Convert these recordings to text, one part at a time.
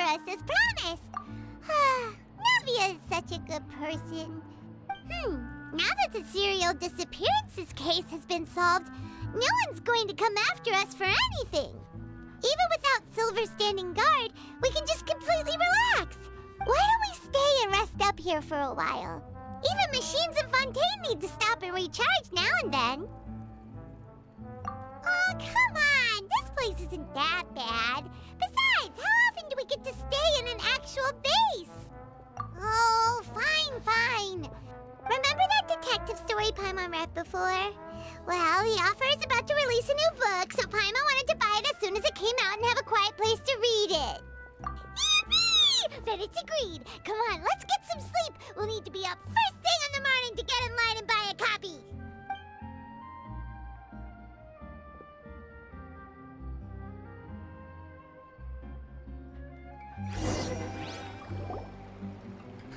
us as promised. Navia is such a good person. Now that the serial disappearances case has been solved, no one's going to come after us for anything. Even without Silver standing guard, we can just completely relax. Why don't we stay and rest up here for a while? Even machines in Fontaine need to stop and recharge now and then. Oh, come on! This place isn't that bad. Besides, how often do we get to stay in an actual base? Oh, fine. Remember that detective story Paimon read before? Well, the author is about to release a new book, so Paimon wanted to buy it as soon as it came out and have a quiet place to read it. Yippee! Then it's agreed. Come on, let's get some sleep. We'll need to be up first thing in the morning to get in line and buy a copy.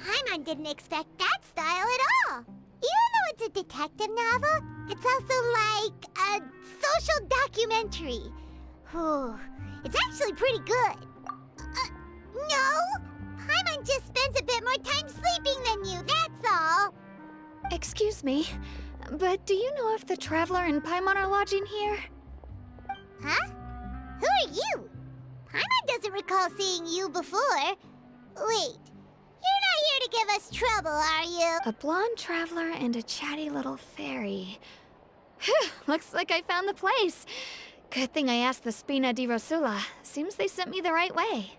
Paimon didn't expect that style at all. Even though it's a detective novel, it's also like a social documentary. It's actually pretty good. No! Paimon just spends a bit more time sleeping than you, that's all. Excuse me, but do you know if the Traveler and Paimon are lodging here? Huh? Who are you? Paimon doesn't recall seeing you before. Wait, you're not here to give us trouble, are you? A blonde traveler and a chatty little fairy. Phew, looks like I found the place. Good thing I asked the Spina di Rosula. Seems they sent me the right way.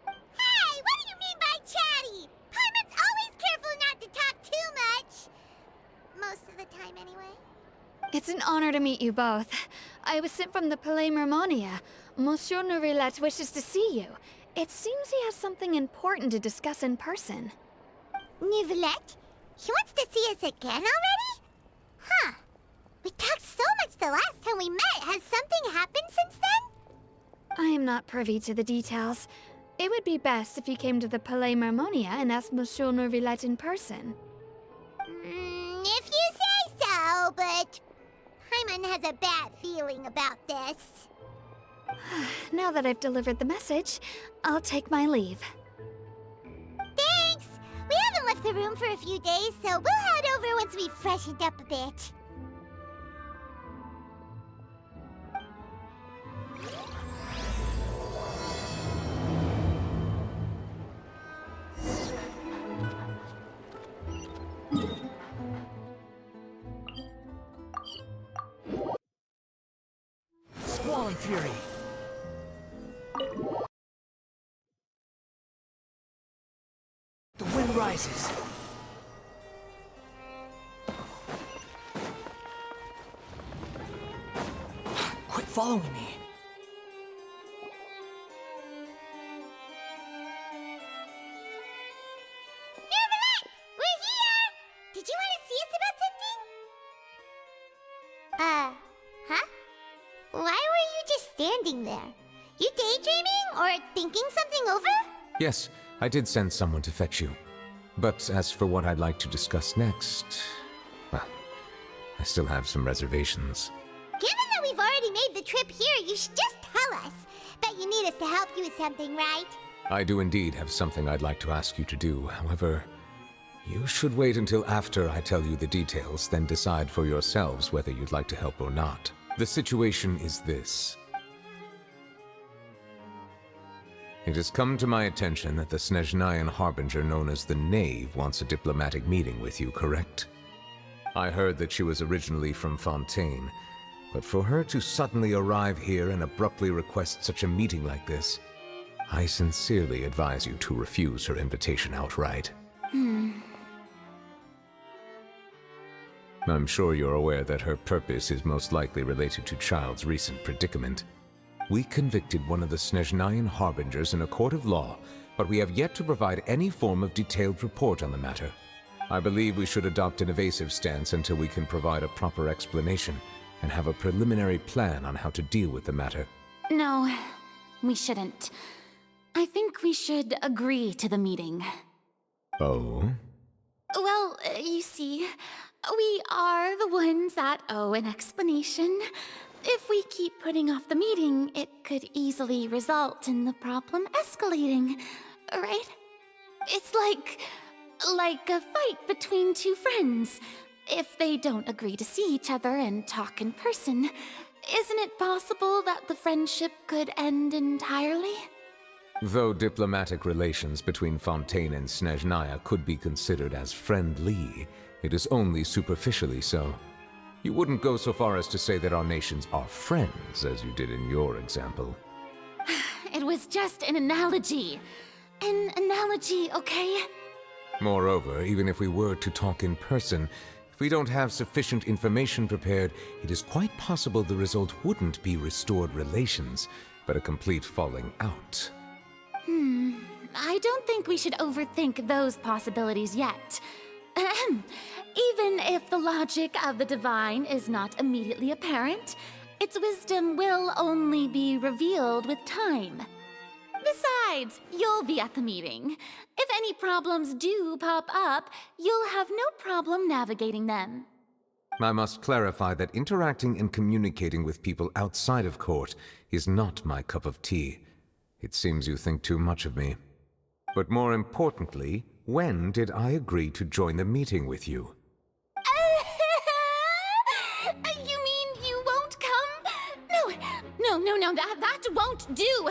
Hey, what do you mean by chatty? Paimon's always careful not to talk too much. Most of the time, anyway. It's an honor to meet you both. I was sent from the Palais Mermonia. Monsieur Nourilette wishes to see you. It seems he has something important to discuss in person. Nourilette? He wants to see us again already? Huh. We talked so much the last time we met. Has something happened since then? I am not privy to the details. It would be best if you came to the Palais Mermonia and asked Monsieur Nourilette in person. If you say so, but Paimon has a bad feeling about this. Now that I've delivered the message, I'll take my leave. Thanks! We haven't left the room for a few days, so we'll head over once we've freshened up a bit. Squalling Fury! The wind rises. Quit following me. Nourilette! We're here! Did you want to see us about something? Huh? Why were you just standing there? You daydreaming or thinking something over? Yes, I did send someone to fetch you. But as for what I'd like to discuss next, well, I still have some reservations. Given that we've already made the trip here, you should just tell us. Bet you need us to help you with something, right? I do indeed have something I'd like to ask you to do. However, you should wait until after I tell you the details, then decide for yourselves whether you'd like to help or not. The situation is this. It has come to my attention that the Snezhnayan Harbinger known as the Knave wants a diplomatic meeting with you, correct? I heard that she was originally from Fontaine, but for her to suddenly arrive here and abruptly request such a meeting like this, I sincerely advise you to refuse her invitation outright. I'm sure you're aware that her purpose is most likely related to Child's recent predicament. We convicted one of the Snezhnayan Harbingers in a court of law, but we have yet to provide any form of detailed report on the matter. I believe we should adopt an evasive stance until we can provide a proper explanation and have a preliminary plan on how to deal with the matter. No, we shouldn't. I think we should agree to the meeting. Oh? Well, you see, we are the ones that owe an explanation. if we keep putting off the meeting, it could easily result in the problem escalating, right? It's like a fight between two friends. If they don't agree to see each other and talk in person, isn't it possible that the friendship could end entirely? Though diplomatic relations between Fontaine and Snezhnaya could be considered as friendly, it is only superficially so. You wouldn't go so far as to say that our nations are friends, as you did in your example. It was just an analogy. An analogy, okay? Moreover, even if we were to talk in person, if we don't have sufficient information prepared, it is quite possible the result wouldn't be restored relations, but a complete falling out. I don't think we should overthink those possibilities yet. Ahem. Even if the logic of the divine is not immediately apparent, its wisdom will only be revealed with time. Besides, you'll be at the meeting. If any problems do pop up, you'll have no problem navigating them. I must clarify that interacting and communicating with people outside of court is not my cup of tea. It seems you think too much of me. But more importantly, when did I agree to join the meeting with you? You mean you won't come? No, that won't do.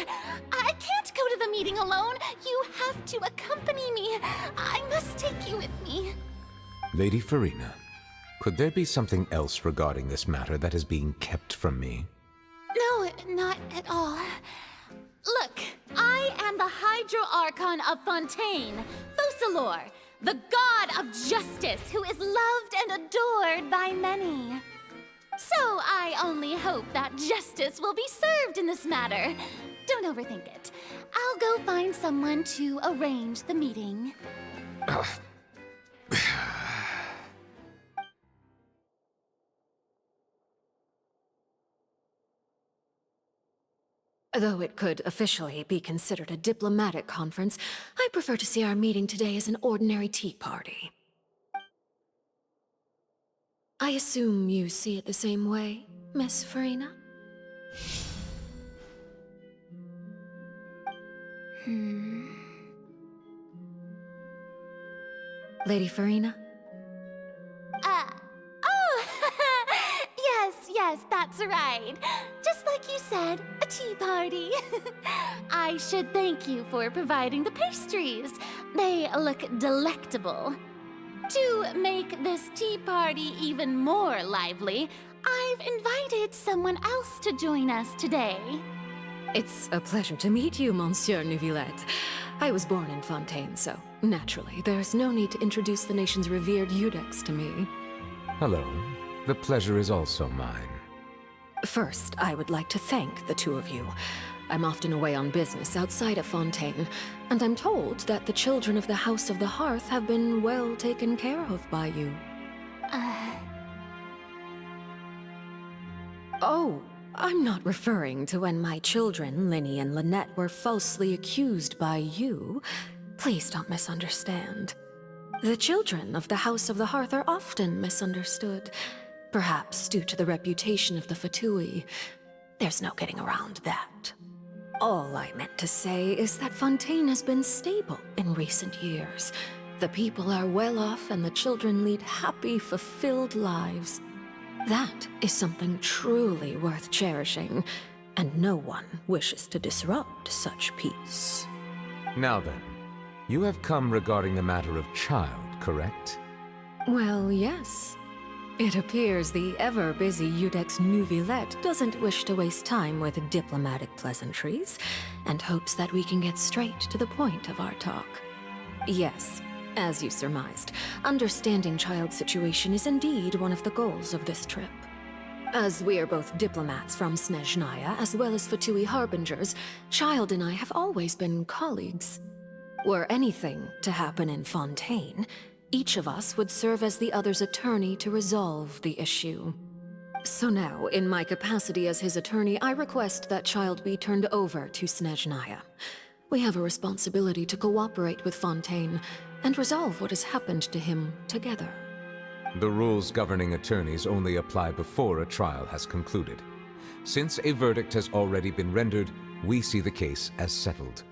I can't go to the meeting alone. You have to accompany me. I must take you with me. Lady Farina, could there be something else regarding this matter that is being kept from me? No, not at all. Look, I am the Hydro Archon of Fontaine, Focalor, the god of justice who is loved and adored by many. So I only hope that justice will be served in this matter. Don't overthink it. I'll go find someone to arrange the meeting. Though it could officially be considered a diplomatic conference, I prefer to see our meeting today as an ordinary tea party. I assume you see it the same way, Miss Farina? Lady Farina? Yes, that's right. Just like you said, a tea party. I should thank you for providing the pastries. They look delectable. To make this tea party even more lively, I've invited someone else to join us today. It's a pleasure to meet you, Monsieur Neuvillette. I was born in Fontaine, so naturally, there's no need to introduce the nation's revered Eudex to me. Hello. The pleasure is also mine. First, I would like to thank the two of you. I'm often away on business outside of Fontaine, and I'm told that the children of the House of the Hearth have been well taken care of by you. Oh, I'm not referring to when my children, Linny and Lynette, were falsely accused by you. Please don't misunderstand. The children of the House of the Hearth are often misunderstood. Perhaps due to the reputation of the Fatui. There's no getting around that. All I meant to say is that Fontaine has been stable in recent years. The people are well off and the children lead happy, fulfilled lives. That is something truly worth cherishing, and no one wishes to disrupt such peace. Now then, you have come regarding the matter of child, correct? Well, yes. It appears the ever-busy Eudex Neuvillette doesn't wish to waste time with diplomatic pleasantries, and hopes that we can get straight to the point of our talk. Yes, as you surmised, understanding child's situation is indeed one of the goals of this trip. As we are both diplomats from Snezhnaya, as well as Fatui harbingers, Child and I have always been colleagues. Were anything to happen in Fontaine, each of us would serve as the other's attorney to resolve the issue. So now, in my capacity as his attorney, I request that Child be turned over to Snezhnaya. We have a responsibility to cooperate with Fontaine and resolve what has happened to him together. The rules governing attorneys only apply before a trial has concluded. Since a verdict has already been rendered, we see the case as settled.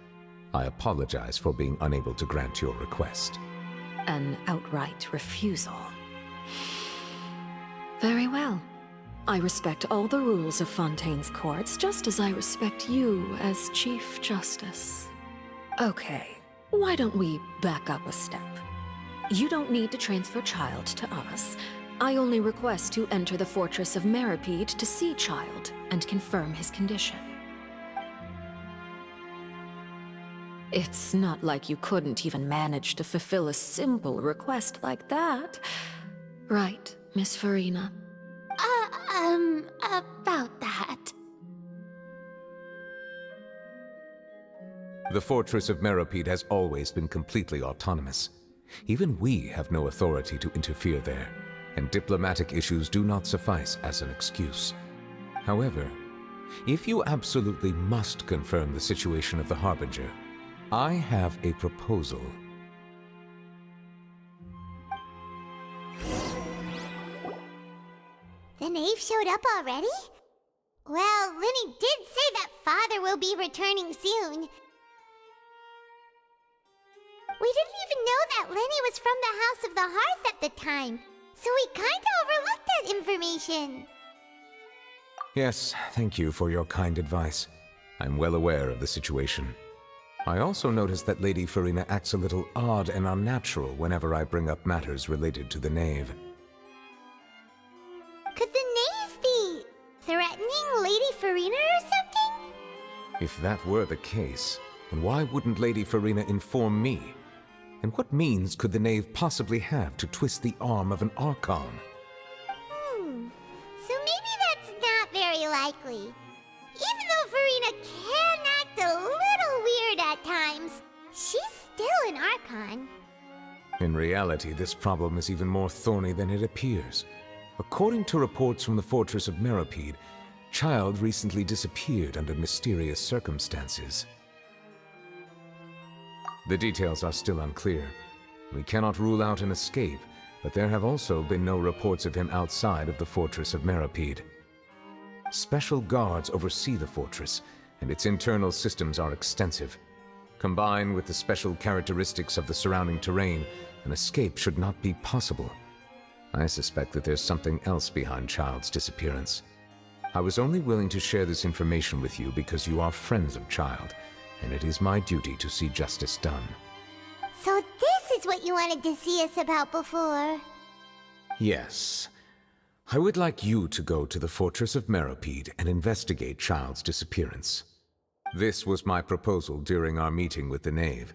I apologize for being unable to grant your request. An outright refusal. Very well. I respect all the rules of Fontaine's courts, just as I respect you as Chief Justice. Okay, why don't we back up a step? You don't need to transfer Child to us. I only request to enter the Fortress of Meripede to see Child and confirm his condition. It's not like you couldn't even manage to fulfill a simple request like that. Right, Miss Farina? About that. The Fortress of Meripede has always been completely autonomous. Even we have no authority to interfere there, and diplomatic issues do not suffice as an excuse. However, if you absolutely must confirm the situation of the Harbinger, I have a proposal. The knave showed up already? Well, Lenny did say that Father will be returning soon. We didn't even know that Lenny was from the House of the Hearth at the time, so we kinda overlooked that information. Yes, thank you for your kind advice. I'm well aware of the situation. I also noticed that Lady Farina acts a little odd and unnatural whenever I bring up matters related to the knave. Could the knave be threatening Lady Farina or something? If that were the case, then why wouldn't Lady Farina inform me? And what means could the knave possibly have to twist the arm of an archon? So maybe that's not very likely. Even though Farina can act a little weird at times, she's still an archon. In reality, this problem is even more thorny than it appears. According to reports from the Fortress of Meripede, Child recently disappeared under mysterious circumstances. The details are still unclear. We cannot rule out an escape, but there have also been no reports of him outside of the Fortress of Meripede. Special guards oversee the fortress, and its internal systems are extensive. Combined with the special characteristics of the surrounding terrain, an escape should not be possible. I suspect that there's something else behind Child's disappearance. I was only willing to share this information with you because you are friends of Child, and it is my duty to see justice done. So this is what you wanted to see us about before. Yes. I would like you to go to the Fortress of Meripede and investigate Child's disappearance. This was my proposal during our meeting with the knave.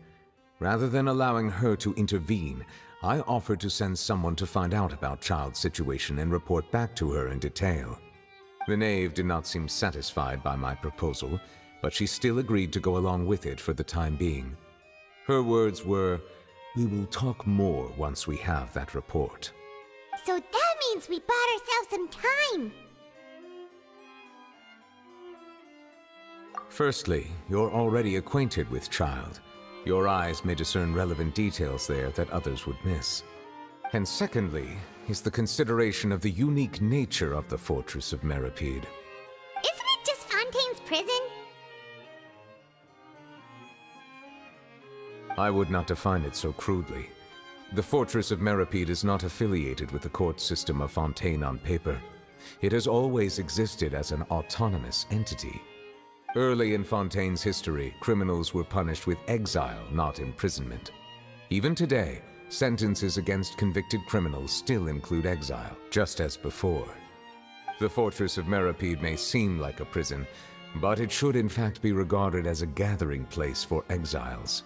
Rather than allowing her to intervene, I offered to send someone to find out about Child's situation and report back to her in detail. The knave did not seem satisfied by my proposal, but she still agreed to go along with it for the time being. Her words were, "We will talk more once we have that report." So that means we bought ourselves some time. Firstly, you're already acquainted with Child. Your eyes may discern relevant details there that others would miss. And secondly, is the consideration of the unique nature of the Fortress of Meripede. Isn't it just Fontaine's prison? I would not define it so crudely. The Fortress of Meripede is not affiliated with the court system of Fontaine on paper. It has always existed as an autonomous entity. Early in Fontaine's history, criminals were punished with exile, not imprisonment. Even today, sentences against convicted criminals still include exile, just as before. The Fortress of Meripede may seem like a prison, but it should in fact be regarded as a gathering place for exiles.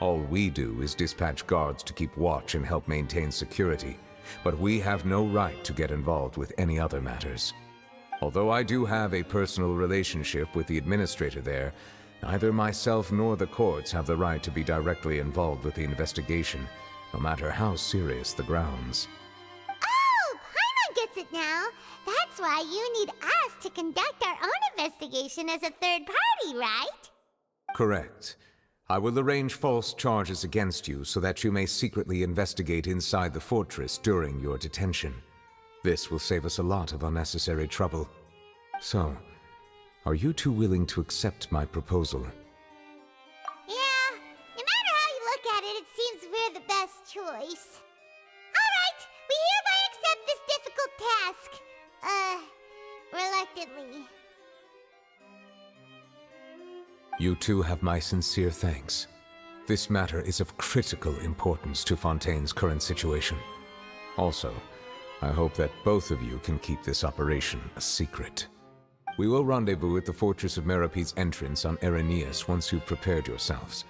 All we do is dispatch guards to keep watch and help maintain security, but we have no right to get involved with any other matters. Although I do have a personal relationship with the administrator there, neither myself nor the courts have the right to be directly involved with the investigation, no matter how serious the grounds. Oh, Paimon gets it now. That's why you need us to conduct our own investigation as a third party, right? Correct. I will arrange false charges against you so that you may secretly investigate inside the fortress during your detention. This will save us a lot of unnecessary trouble. So, Are you two willing to accept my proposal? Yeah, no matter how you look at it, it seems we're the best choice. Alright, we hereby accept this difficult task. Reluctantly. You two have my sincere thanks. This matter is of critical importance to Fontaine's current situation. Also, I hope that both of you can keep this operation a secret. We will rendezvous at the Fortress of Meropede's entrance on Erinius once you've prepared yourselves.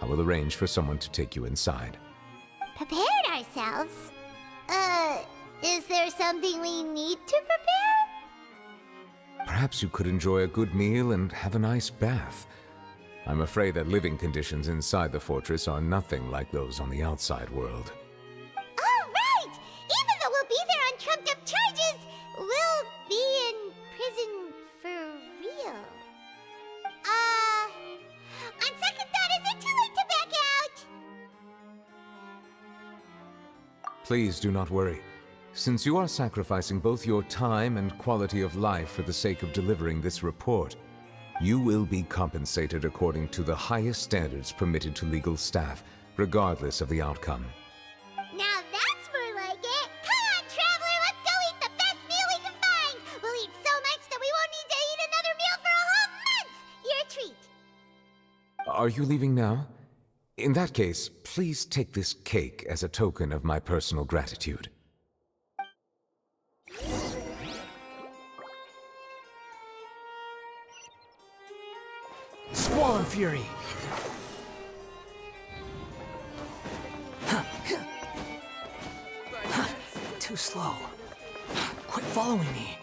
I will arrange for someone to take you inside. Prepared ourselves? Is there something we need to prepare? Perhaps you could enjoy a good meal and have a nice bath. I'm afraid that living conditions inside the fortress are nothing like those on the outside world. Oh, right! Even though we'll be there on trumped-up charges, we'll be in prison for real. On second thought, is it too late to back out? Please do not worry. Since you are sacrificing both your time and quality of life for the sake of delivering this report, you will be compensated according to the highest standards permitted to legal staff, regardless of the outcome. Now that's more like it! Come on, traveler, let's go eat the best meal we can find! We'll eat so much that we won't need to eat another meal for a whole month! Your treat! Are you leaving now? In that case, please take this cake as a token of my personal gratitude. Squall and fury! Too slow. Quit following me.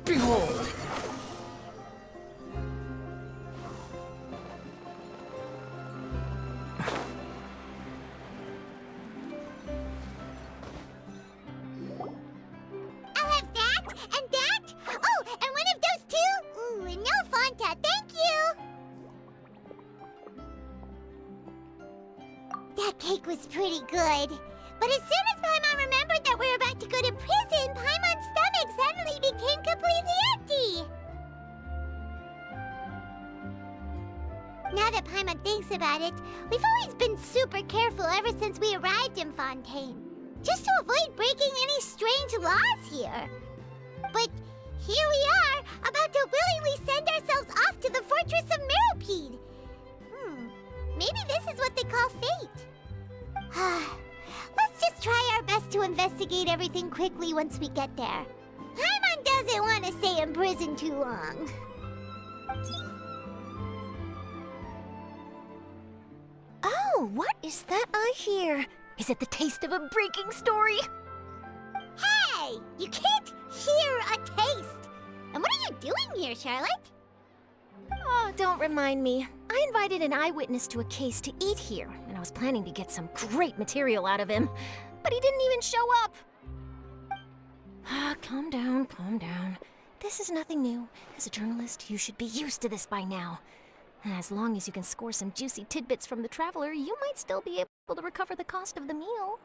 Behold! I'll have that, and that! Oh, and one of those two! Ooh, and no Fanta, thank you! That cake was pretty good. But as soon as Paimon remembered that we were about to go to prison, Paimon's stomach suddenly became completely empty! Now that Paimon thinks about it, we've always been super careful ever since we arrived in Fontaine. Just to avoid breaking any strange laws here. But here we are, about to willingly send ourselves off to the Fortress of Meropede. Maybe this is what they call fate. Let's just try our best to investigate everything quickly once we get there. Paimon doesn't want to stay in prison too long. Oh, what is that I hear? Is it the taste of a breaking story? Hey! You can't hear a taste! And what are you doing here, Charlotte? Oh, don't remind me. I invited an eyewitness to a case to eat here, and I was planning to get some great material out of him. But he didn't even show up. Calm down, calm down. This is nothing new. As a journalist, you should be used to this by now. As long as you can score some juicy tidbits from the traveler, you might still be able to recover the cost of the meal.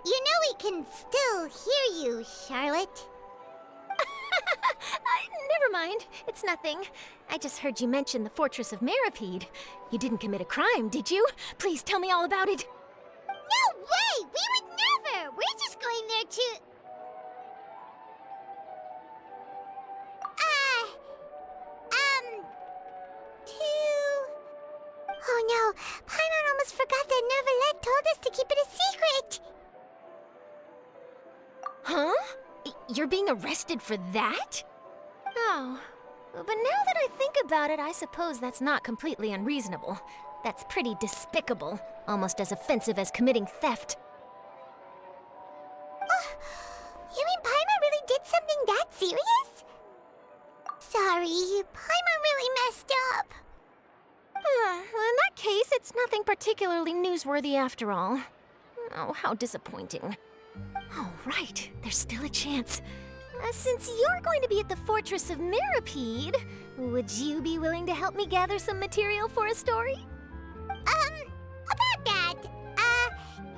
You know we can still hear you, Charlotte. Never mind. It's nothing. I just heard you mention the Fortress of Meropede. You didn't commit a crime, did you? Please tell me all about it. No way! We would never! We're just going there to... Oh no, Paimon almost forgot that Neuvillette told us to keep it a secret! Huh? You're being arrested for that? Oh, but now that I think about it, I suppose that's not completely unreasonable. That's pretty despicable, almost as offensive as committing theft. You mean Paimon really did something that serious? Sorry, Paimon really messed up. In that case, it's nothing particularly newsworthy after all. Oh, how disappointing. Oh, right, there's still a chance. Since you're going to be at the Fortress of Mirapede, would you be willing to help me gather some material for a story? About that,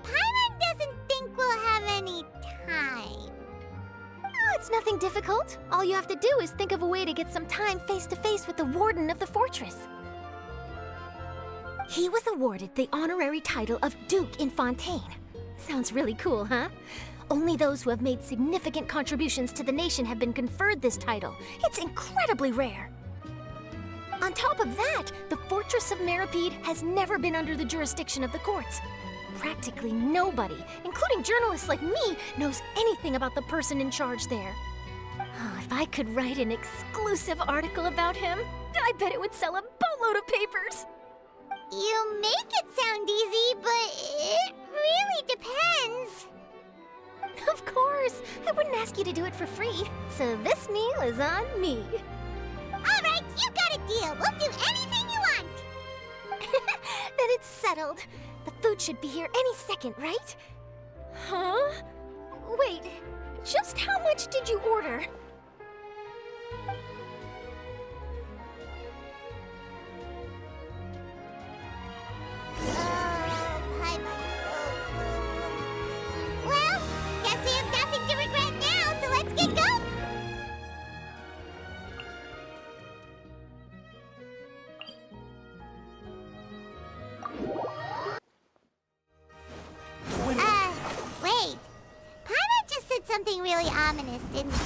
Paimon doesn't think we'll have any time. Oh, it's nothing difficult. All you have to do is think of a way to get some time face-to-face with the Warden of the Fortress. He was awarded the honorary title of Duke in Fontaine. Sounds really cool, huh? Only those who have made significant contributions to the nation have been conferred this title. It's incredibly rare. On top of that, the Fortress of Mirapede has never been under the jurisdiction of the courts. Practically nobody, including journalists like me, knows anything about the person in charge there. Oh, if I could write an exclusive article about him, I bet it would sell a boatload of papers. You make it sound easy, but it really depends. Of course, I wouldn't ask you to do it for free, so this meal is on me. All right, you got a deal. We'll do anything you want. Then it's settled. The food should be here any second, right? Huh? Wait, just how much did you order? Paimon's so full. Well, guess we have nothing to regret now, so let's get going. Wait. Paimon just said something really ominous, didn't she?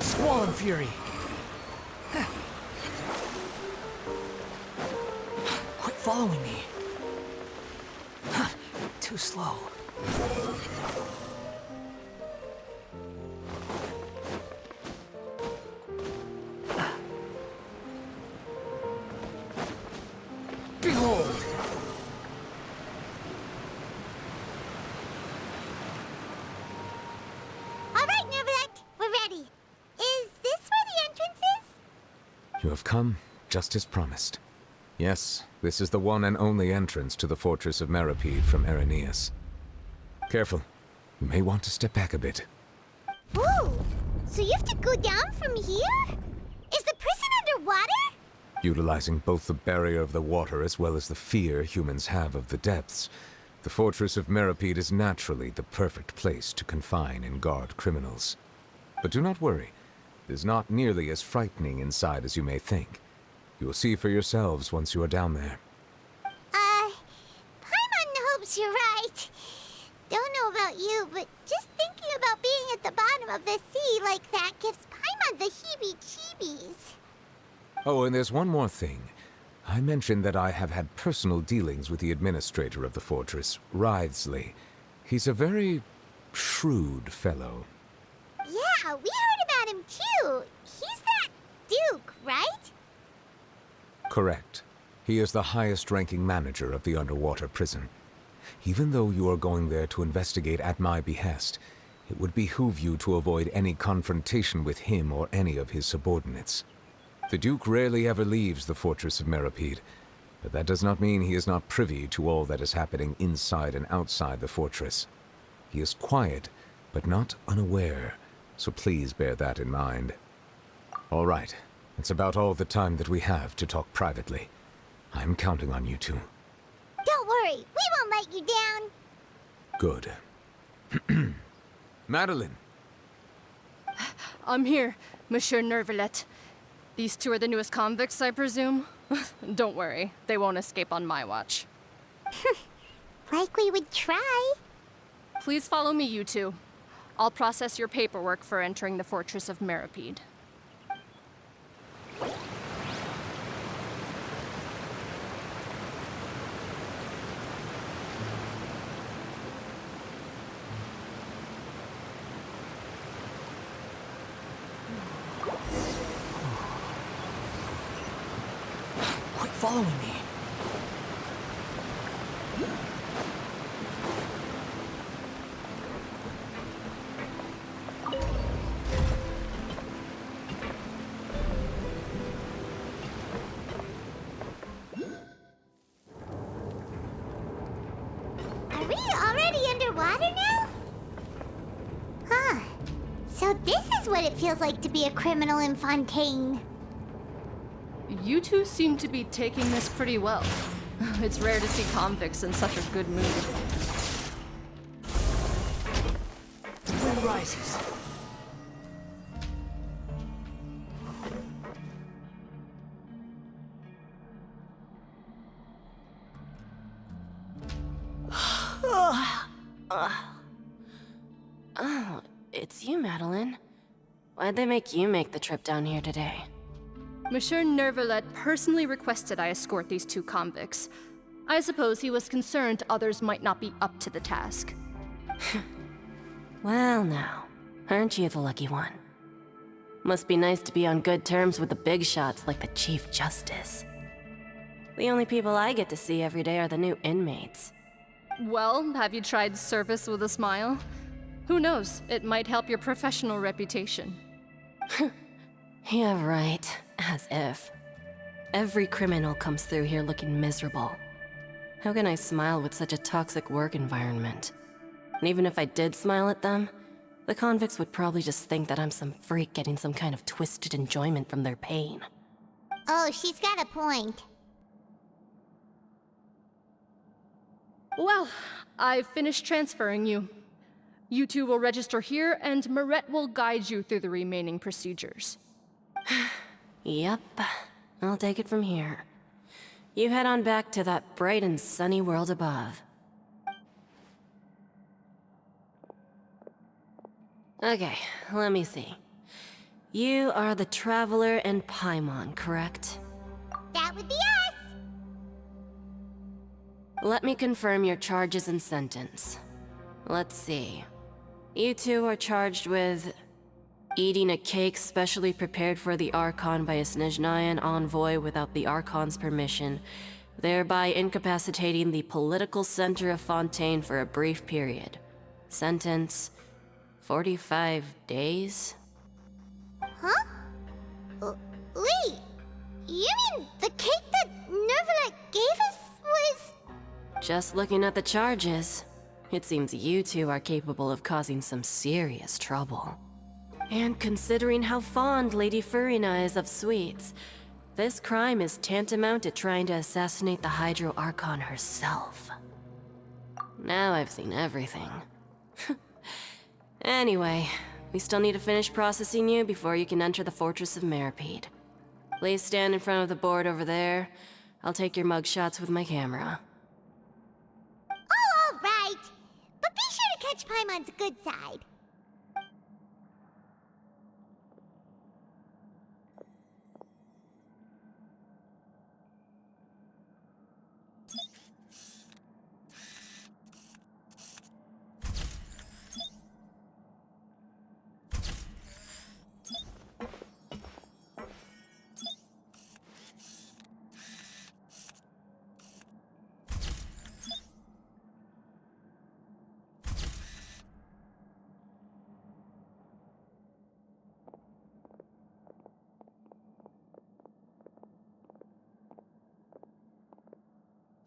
Squall Fury! Quit following me. Too slow. Behold! All right, Nervalette, we're ready. Is this where the entrance is? You have come, just as promised. Yes, this is the one and only entrance to the Fortress of Mirapede from Araneus. Careful. You may want to step back a bit. Ooh, so you have to go down from here? Is the prison underwater? Utilizing both the barrier of the water as well as the fear humans have of the depths, the Fortress of Mirapede is naturally the perfect place to confine and guard criminals. But do not worry. It is not nearly as frightening inside as you may think. You will see for yourselves once you are down there. Paimon hopes you're right. Don't know about you, but just thinking about being at the bottom of the sea like that gives Paimon the heebie-jeebies. Oh, and there's one more thing. I mentioned that I have had personal dealings with the administrator of the fortress, Writhsley. He's a very shrewd fellow. Yeah, we heard about him too. He's that Duke, right? Correct. He is the highest-ranking manager of the underwater prison. Even though you are going there to investigate at my behest, it would behoove you to avoid any confrontation with him or any of his subordinates. The Duke rarely ever leaves the Fortress of Mirapede, but that does not mean he is not privy to all that is happening inside and outside the fortress. He is quiet, but not unaware, so please bear that in mind. All right, it's about all the time that we have to talk privately. I'm counting on you two. Don't worry, we won't let you down. Good. Madeline! I'm here, Monsieur Nervalette. These two are the newest convicts, I presume? Don't worry, they won't escape on my watch. Like we would try. Please follow me, you two. I'll process your paperwork for entering the Fortress of Mirapede. following me. Are we already underwater now? Huh. So this is what it feels like to be a criminal in Fontaine. You two seem to be taking this pretty well. It's rare to see convicts in such a good mood. Wind rises. Oh, it's you, Madeline. Why'd they make you make the trip down here today? Monsieur Nervalet personally requested I escort these two convicts. I suppose he was concerned others might not be up to the task. Well now, aren't you the lucky one? Must be nice to be on good terms with the big shots like the Chief Justice. The only people I get to see every day are the new inmates. Well, have you tried service with a smile? Who knows, it might help your professional reputation. Yeah, right. As if. Every criminal comes through here looking miserable. How can I smile with such a toxic work environment? And even if I did smile at them, the convicts would probably just think that I'm some freak getting some kind of twisted enjoyment from their pain. Oh, she's got a point. Well, I've finished transferring you. You two will register here, and Marette will guide you through the remaining procedures. Yep, I'll take it from here. You head on back to that bright and sunny world above. Okay, let me see. You are the Traveler and Paimon, correct? That would be us! Let me confirm your charges and sentence. Let's see. You two are charged with eating a cake specially prepared for the Archon by a Snezhnayan envoy without the Archon's permission, thereby incapacitating the political center of Fontaine for a brief period. Sentence: 45 days? Huh? Wait, you mean the cake that Nervalet gave us was... Just looking at the charges, it seems you two are capable of causing some serious trouble. And considering how fond Lady Furina is of sweets, this crime is tantamount to trying to assassinate the Hydro Archon herself. Now I've seen everything. Anyway, we still need to finish processing you before you can enter the Fortress of Meripede. Please stand in front of the board over there. I'll take your mug shots with my camera. Oh, all right. But be sure to catch Paimon's good side.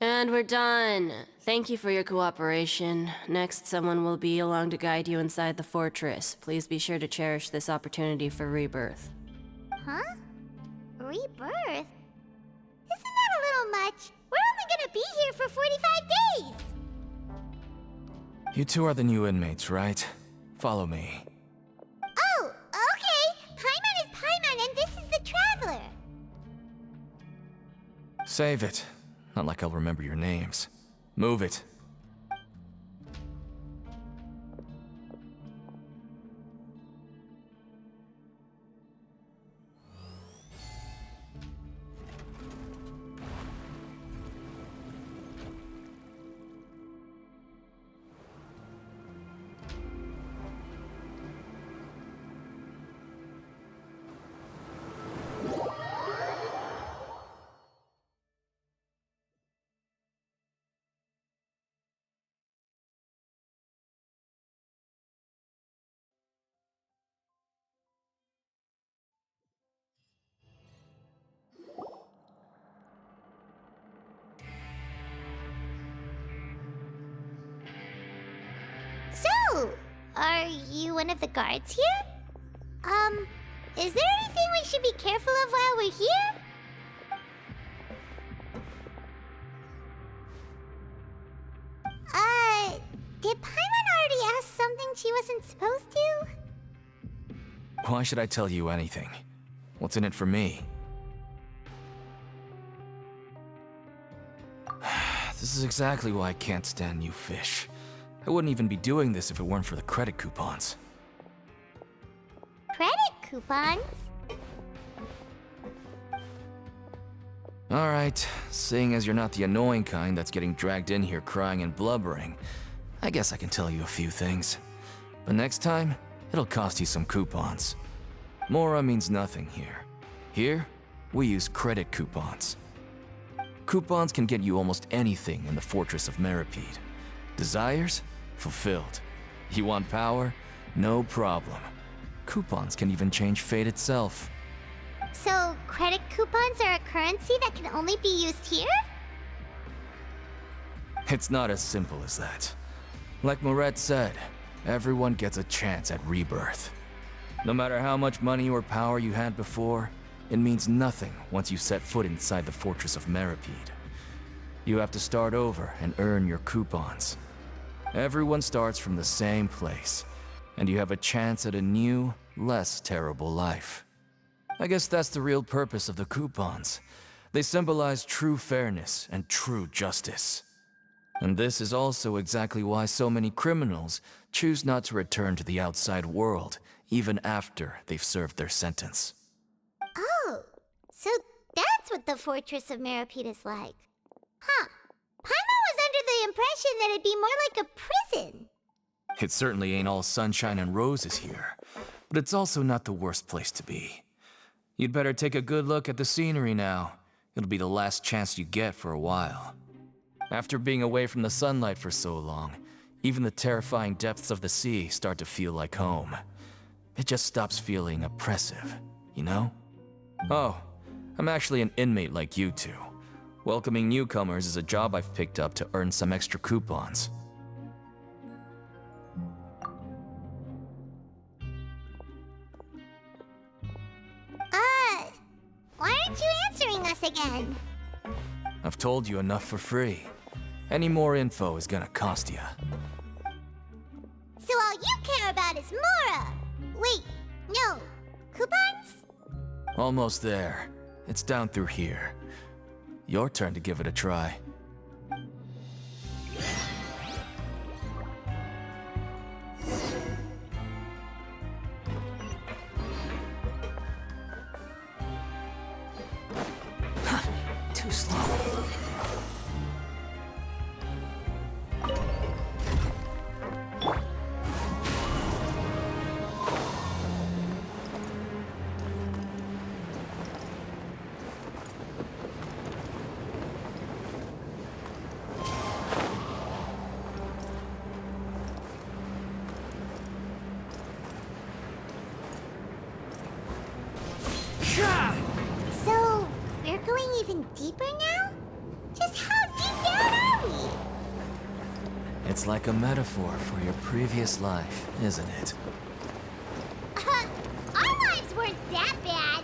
And we're done. Thank you for your cooperation. Next, someone will be along to guide you inside the fortress. Please be sure to cherish this opportunity for rebirth. Huh? Rebirth? Isn't that a little much? We're only gonna be here for 45 days! You two are the new inmates, right? Follow me. Oh, okay! Paimon is Paimon and this is the Traveler! Save it. Not like I'll remember your names. Move it. Oh, are you one of the guards here? Is there anything we should be careful of while we're here? Did Paimon already ask something she wasn't supposed to? Why should I tell you anything? What's in it for me? This is exactly why I can't stand you fish. I wouldn't even be doing this if it weren't for the credit coupons. Credit coupons? Alright, seeing as you're not the annoying kind that's getting dragged in here crying and blubbering, I guess I can tell you a few things. But next time, it'll cost you some coupons. Mora means nothing here. Here, we use credit coupons. Coupons can get you almost anything in the Fortress of Meripede. Desires? Fulfilled. You want power? No problem. Coupons can even change fate itself. So, credit coupons are a currency that can only be used here? It's not as simple as that. Like Moret said, everyone gets a chance at rebirth. No matter how much money or power you had before, it means nothing once you set foot inside the Fortress of Meripede. You have to start over and earn your coupons. Everyone starts from the same place, and you have a chance at a new, less terrible life. I guess that's the real purpose of the coupons. They symbolize true fairness and true justice. And this is also exactly why so many criminals choose not to return to the outside world, even after they've served their sentence. Oh, so that's what the Fortress of Meripede is like. Huh. Paimon was under the impression that it'd be more like a prison. It certainly ain't all sunshine and roses here, but it's also not the worst place to be. You'd better take a good look at the scenery now. It'll be the last chance you get for a while. After being away from the sunlight for so long, even the terrifying depths of the sea start to feel like home. It just stops feeling oppressive, you know? Oh, I'm actually an inmate like you two. Welcoming newcomers is a job I've picked up to earn some extra coupons. Why aren't you answering us again? I've told you enough for free. Any more info is gonna cost you. So all you care about is Mora! Wait, no. Coupons? Almost there. It's down through here. Your turn to give it a try. Too slow. So, we're going even deeper now? Just how deep down are we? It's like a metaphor for your previous life, isn't it? Our lives weren't that bad.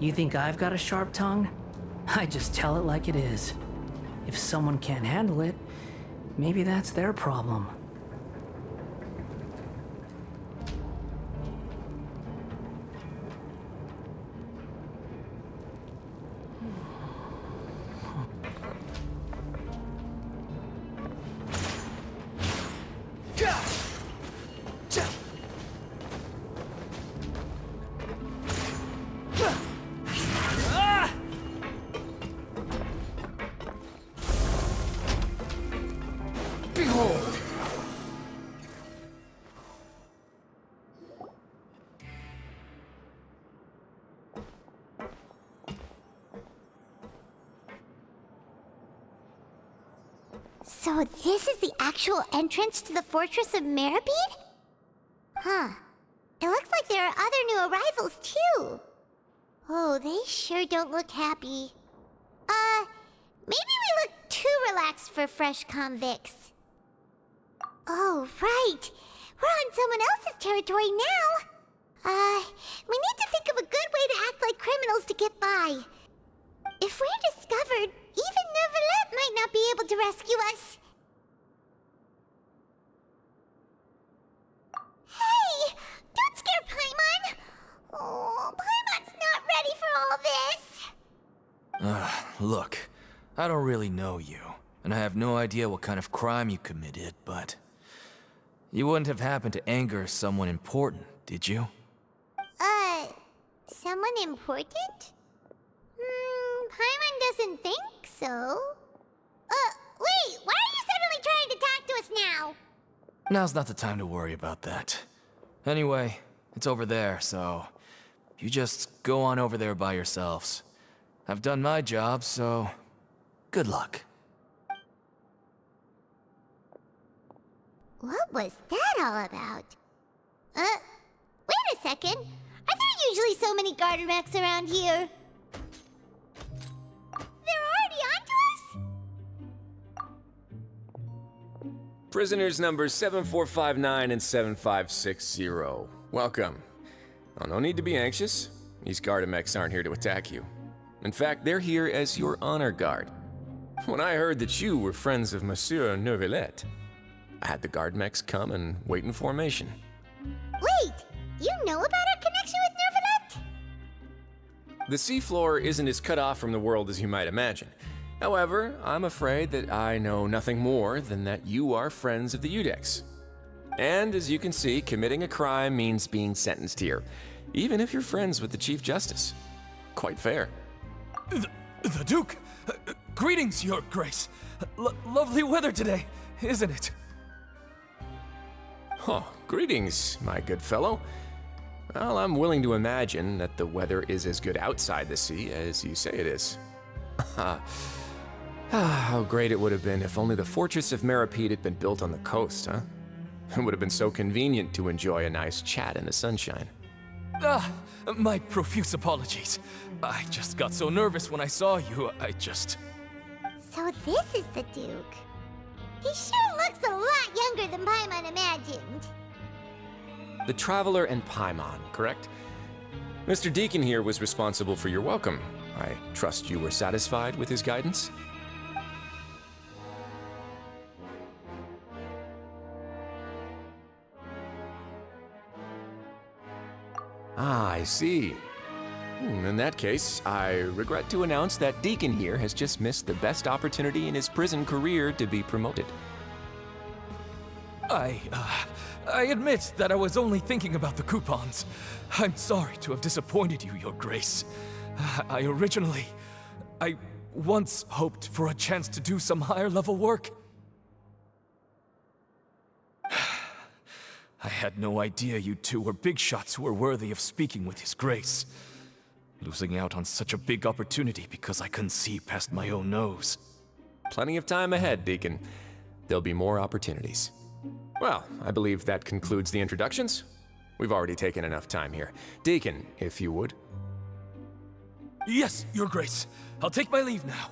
You think I've got a sharp tongue? I just tell it like it is. If someone can't handle it, maybe that's their problem. So this is the actual entrance to the Fortress of Meribed? Huh. It looks like there are other new arrivals, too. Oh, they sure don't look happy. Maybe we look too relaxed for fresh convicts. Oh, right. We're on someone else's territory now. We need to think of a good way to act like criminals to get by. If we're discovered, even Neuvillette might not be able to rescue us. Hey! Don't scare Paimon! Oh, Paimon's not ready for all this! Look, I don't really know you, and I have no idea what kind of crime you committed, but... You wouldn't have happened to anger someone important, did you? Someone important? Paimon doesn't think so. Wait, why are you suddenly trying to talk to us now? Now's not the time to worry about that. Anyway, it's over there, so... You just go on over there by yourselves. I've done my job, so... Good luck. What was that all about? Wait a second. Are there usually so many garter mechs around here? They're already onto us? Prisoners numbers 7459 and 7560. Welcome. Oh, no need to be anxious. These Gardamex aren't here to attack you. In fact, they're here as your honor guard. When I heard that you were friends of Monsieur Neuvillette, I had the Gardamex come and wait in formation. Wait! You know about our connection with Neuvillette? The seafloor isn't as cut off from the world as you might imagine. However, I'm afraid that I know nothing more than that you are friends of the Iudex. And as you can see, committing a crime means being sentenced here, even if you're friends with the Chief Justice. Quite fair. The Duke! Greetings, Your Grace. Lovely weather today, isn't it? Oh, greetings, my good fellow. Well, I'm willing to imagine that the weather is as good outside the sea as you say it is. How great it would have been if only the Fortress of Meribed had been built on the coast, huh? It would have been so convenient to enjoy a nice chat in the sunshine. My profuse apologies. I just got so nervous when I saw you, So this is the Duke. He sure looks a lot younger than Paimon imagined. The Traveler and Paimon, correct? Mr. Deacon here was responsible for your welcome. I trust you were satisfied with his guidance? Ah, I see. In that case, I regret to announce that Deacon here has just missed the best opportunity in his prison career to be promoted. I admit that I was only thinking about the coupons. I'm sorry to have disappointed you, Your Grace. I once hoped for a chance to do some higher-level work. I had no idea you two were big shots who were worthy of speaking with His Grace. Losing out on such a big opportunity because I couldn't see past my own nose. Plenty of time ahead, Deacon. There'll be more opportunities. Well, I believe that concludes the introductions. We've already taken enough time here. Deacon, if you would. Yes, Your Grace. I'll take my leave now.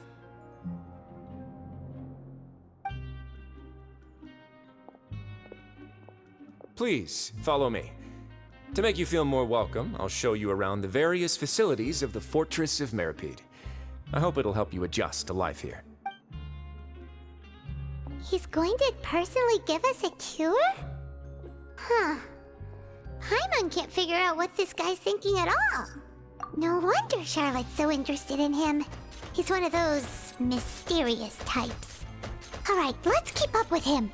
Please, follow me. To make you feel more welcome, I'll show you around the various facilities of the Fortress of Meripede. I hope it'll help you adjust to life here. He's going to personally give us a cure? Huh. Paimon can't figure out what this guy's thinking at all. No wonder Charlotte's so interested in him. He's one of those mysterious types. Alright, let's keep up with him.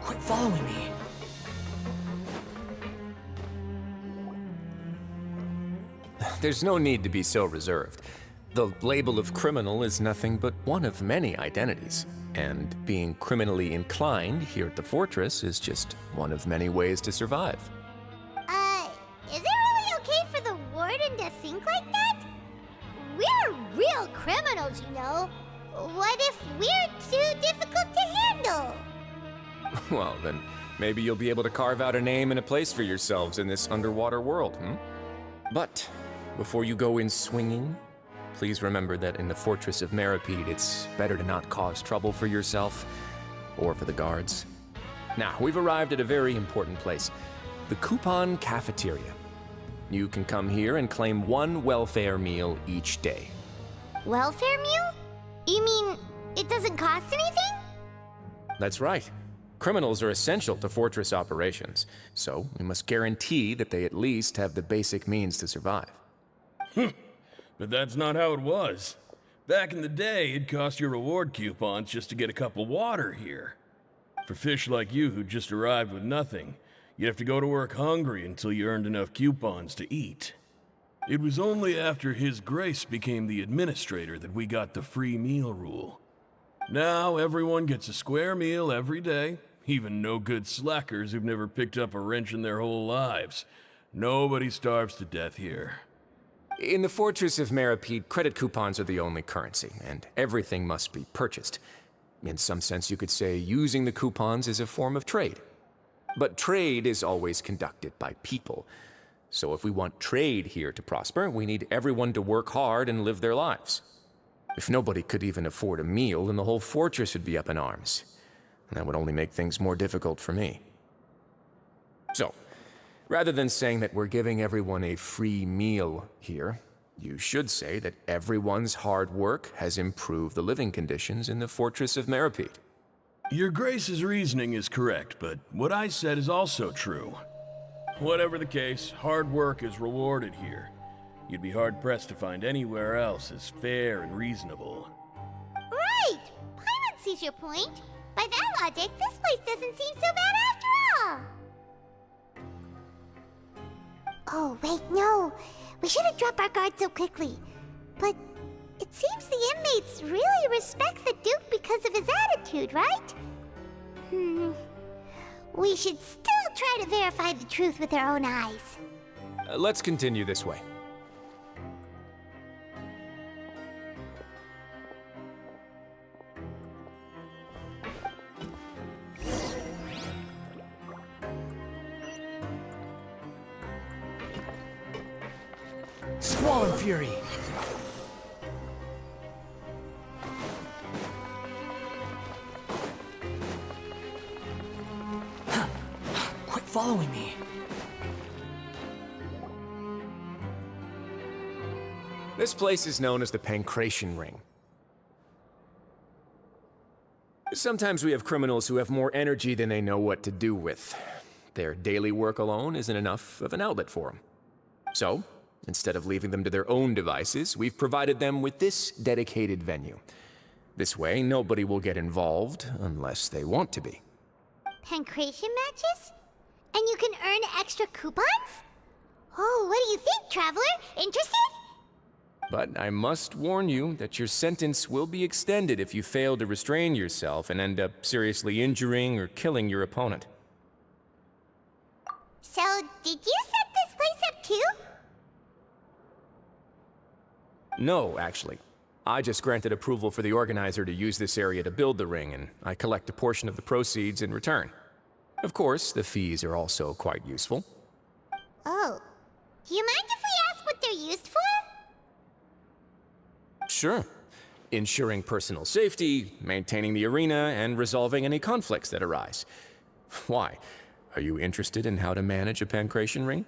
Quit following me. There's no need to be so reserved. The label of criminal is nothing but one of many identities. And being criminally inclined here at the Fortress is just one of many ways to survive. Is it really okay for the warden to think like that? We're real criminals, you know. What if we're too difficult to handle? Well, then maybe you'll be able to carve out a name and a place for yourselves in this underwater world, But before you go in swinging, please remember that in the Fortress of Meripede, it's better to not cause trouble for yourself or for the guards. Now, we've arrived at a very important place, the Coupon Cafeteria. You can come here and claim one welfare meal each day. Welfare meal? You mean it doesn't cost anything? That's right. Criminals are essential to Fortress operations, so we must guarantee that they at least have the basic means to survive. But that's not how it was. Back in the day, it cost your reward coupons just to get a cup of water here. For fish like you who just arrived with nothing, you have to go to work hungry until you earned enough coupons to eat. It was only after His Grace became the administrator that we got the free meal rule. Now everyone gets a square meal every day, even no-good slackers who've never picked up a wrench in their whole lives. Nobody starves to death here. In the Fortress of Meripede, credit coupons are the only currency, and everything must be purchased. In some sense, you could say using the coupons is a form of trade. But trade is always conducted by people. So if we want trade here to prosper, we need everyone to work hard and live their lives. If nobody could even afford a meal, then the whole fortress would be up in arms. And that would only make things more difficult for me. So, rather than saying that we're giving everyone a free meal here, you should say that everyone's hard work has improved the living conditions in the Fortress of Meripede. Your Grace's reasoning is correct, but what I said is also true. Whatever the case, hard work is rewarded here. You'd be hard-pressed to find anywhere else as fair and reasonable. Right! Paimon sees your point. By that logic, this place doesn't seem so bad after all. Oh, wait, no. We shouldn't drop our guard so quickly. But it seems the inmates really respect the Duke because of his attitude, right? We should still try to verify the truth with our own eyes. Let's continue this way. Squall and Fury! Quit following me. This place is known as the Pancration Ring. Sometimes we have criminals who have more energy than they know what to do with. Their daily work alone isn't enough of an outlet for them. So, instead of leaving them to their own devices, we've provided them with this dedicated venue. This way, nobody will get involved unless they want to be. Pancration matches? And you can earn extra coupons? Oh, what do you think, Traveler? Interested? But I must warn you that your sentence will be extended if you fail to restrain yourself and end up seriously injuring or killing your opponent. So, did you set this place up too? No, actually. I just granted approval for the organizer to use this area to build the ring, and I collect a portion of the proceeds in return. Of course, the fees are also quite useful. Oh. Do you mind if we ask what they're used for? Sure. Ensuring personal safety, maintaining the arena, and resolving any conflicts that arise. Why? Are you interested in how to manage a pancration ring?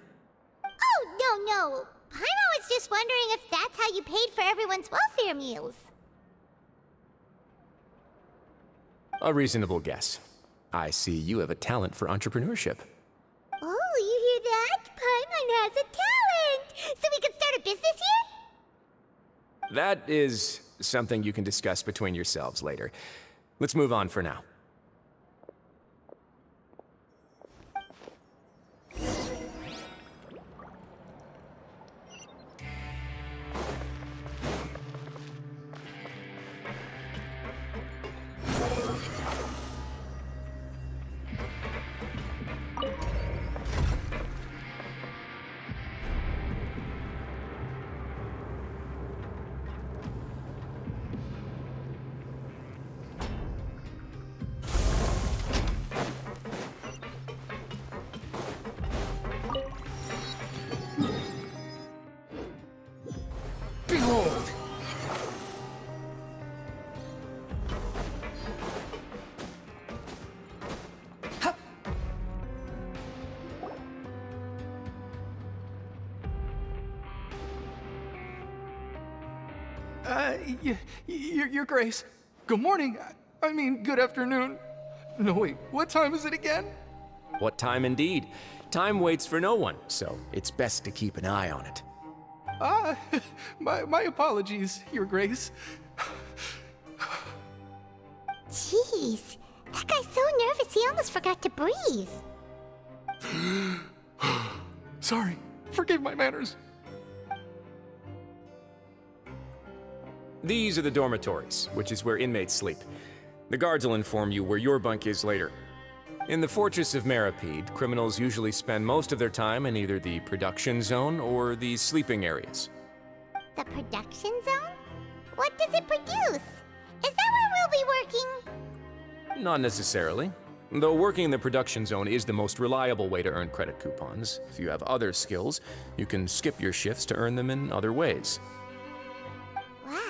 Oh, no. Paimon was just wondering if that's how you paid for everyone's welfare meals. A reasonable guess. I see you have a talent for entrepreneurship. Oh, you hear that? Paimon has a talent! So we can start a business here? That is something you can discuss between yourselves later. Let's move on for now. Behold! Your Grace. Good morning. I mean, good afternoon. No, wait, what time is it again? What time indeed? Time waits for no one, so it's best to keep an eye on it. My apologies, Your Grace. Jeez, that guy's so nervous he almost forgot to breathe. Sorry, forgive my manners. These are the dormitories, which is where inmates sleep. The guards will inform you where your bunk is later. In the Fortress of Meripede, criminals usually spend most of their time in either the production zone or the sleeping areas. The production zone? What does it produce? Is that where we'll be working? Not necessarily. Though working in the production zone is the most reliable way to earn credit coupons, if you have other skills, you can skip your shifts to earn them in other ways. Wow.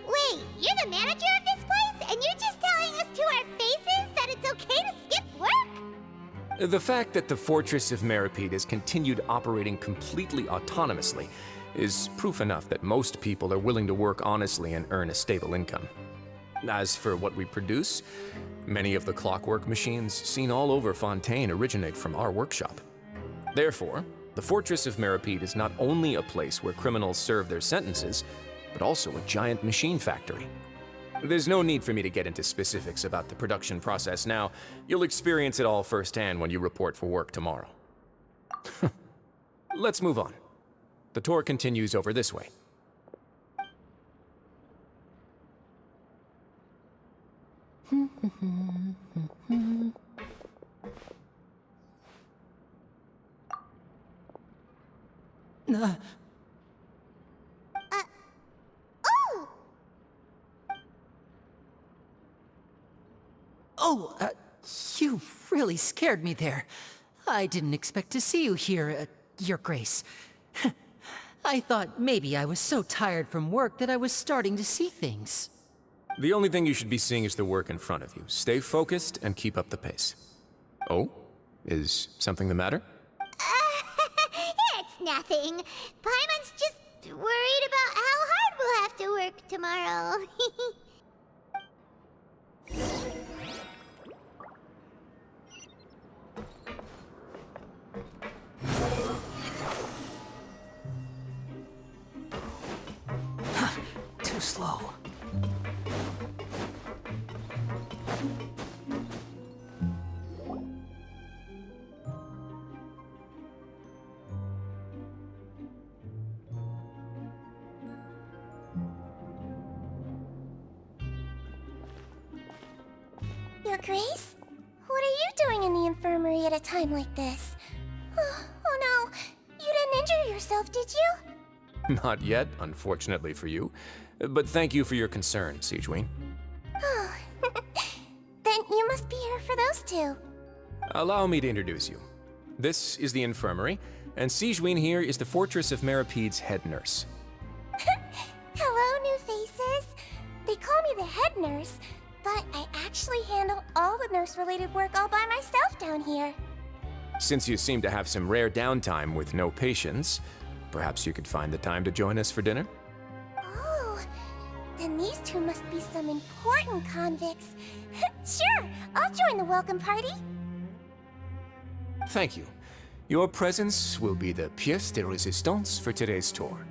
Wait, you're the manager of this place? And you're just telling us to our faces that it's okay to skip work? The fact that the Fortress of Meripede has continued operating completely autonomously is proof enough that most people are willing to work honestly and earn a stable income. As for what we produce, many of the clockwork machines seen all over Fontaine originate from our workshop. Therefore, the Fortress of Meripede is not only a place where criminals serve their sentences, but also a giant machine factory. There's no need for me to get into specifics about the production process now. You'll experience it all firsthand when you report for work tomorrow. Let's move on. The tour continues over this way. You really scared me there. I didn't expect to see you here, Your Grace. I thought maybe I was so tired from work that I was starting to see things. The only thing you should be seeing is the work in front of you. Stay focused and keep up the pace. Oh? Is something the matter? It's nothing. Paimon's just worried about how hard we'll have to work tomorrow. Too slow. Your Grace? What are you doing in the infirmary at a time like this? Oh no, you didn't injure yourself, did you? Not yet, unfortunately for you. But thank you for your concern, Sigewinne. Then you must be here for those two. Allow me to introduce you. This is the infirmary, and Sigewinne here is the Fortress of Meripede's head nurse. Hello, head nurse, but I actually handle all the nurse-related work all by myself down here. Since you seem to have some rare downtime with no patients, perhaps you could find the time to join us for dinner? Oh, then these two must be some important convicts. Sure, I'll join the welcome party. Thank you. Your presence will be the pièce de résistance for today's tour.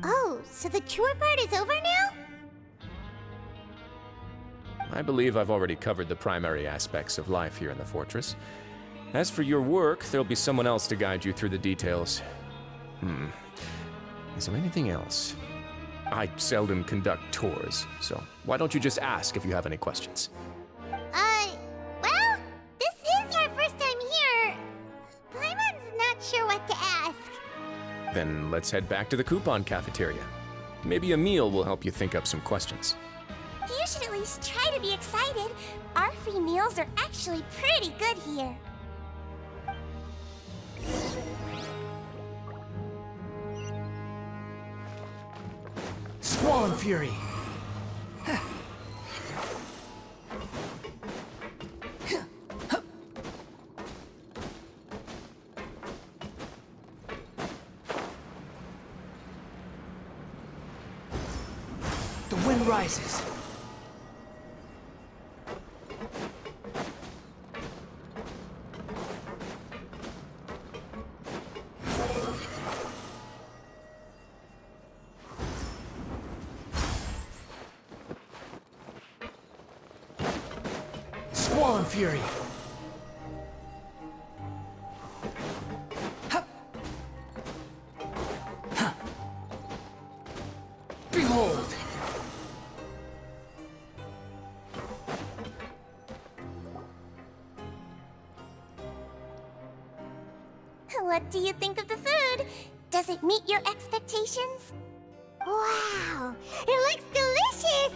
Oh, so the tour part is over now? I believe I've already covered the primary aspects of life here in the fortress. As for your work, there'll be someone else to guide you through the details. Is there anything else? I seldom conduct tours, so why don't you just ask if you have any questions? Well, this is our first time here. Paimon's not sure what to ask. Then let's head back to the coupon cafeteria. Maybe a meal will help you think up some questions. You should at least try to be excited. Our free meals are actually pretty good here. Squall and Fury. The wind rises. Squall and Fury. Hup. Huh. Behold. What do you think of the food? Does it meet your expectations? Wow, it looks delicious!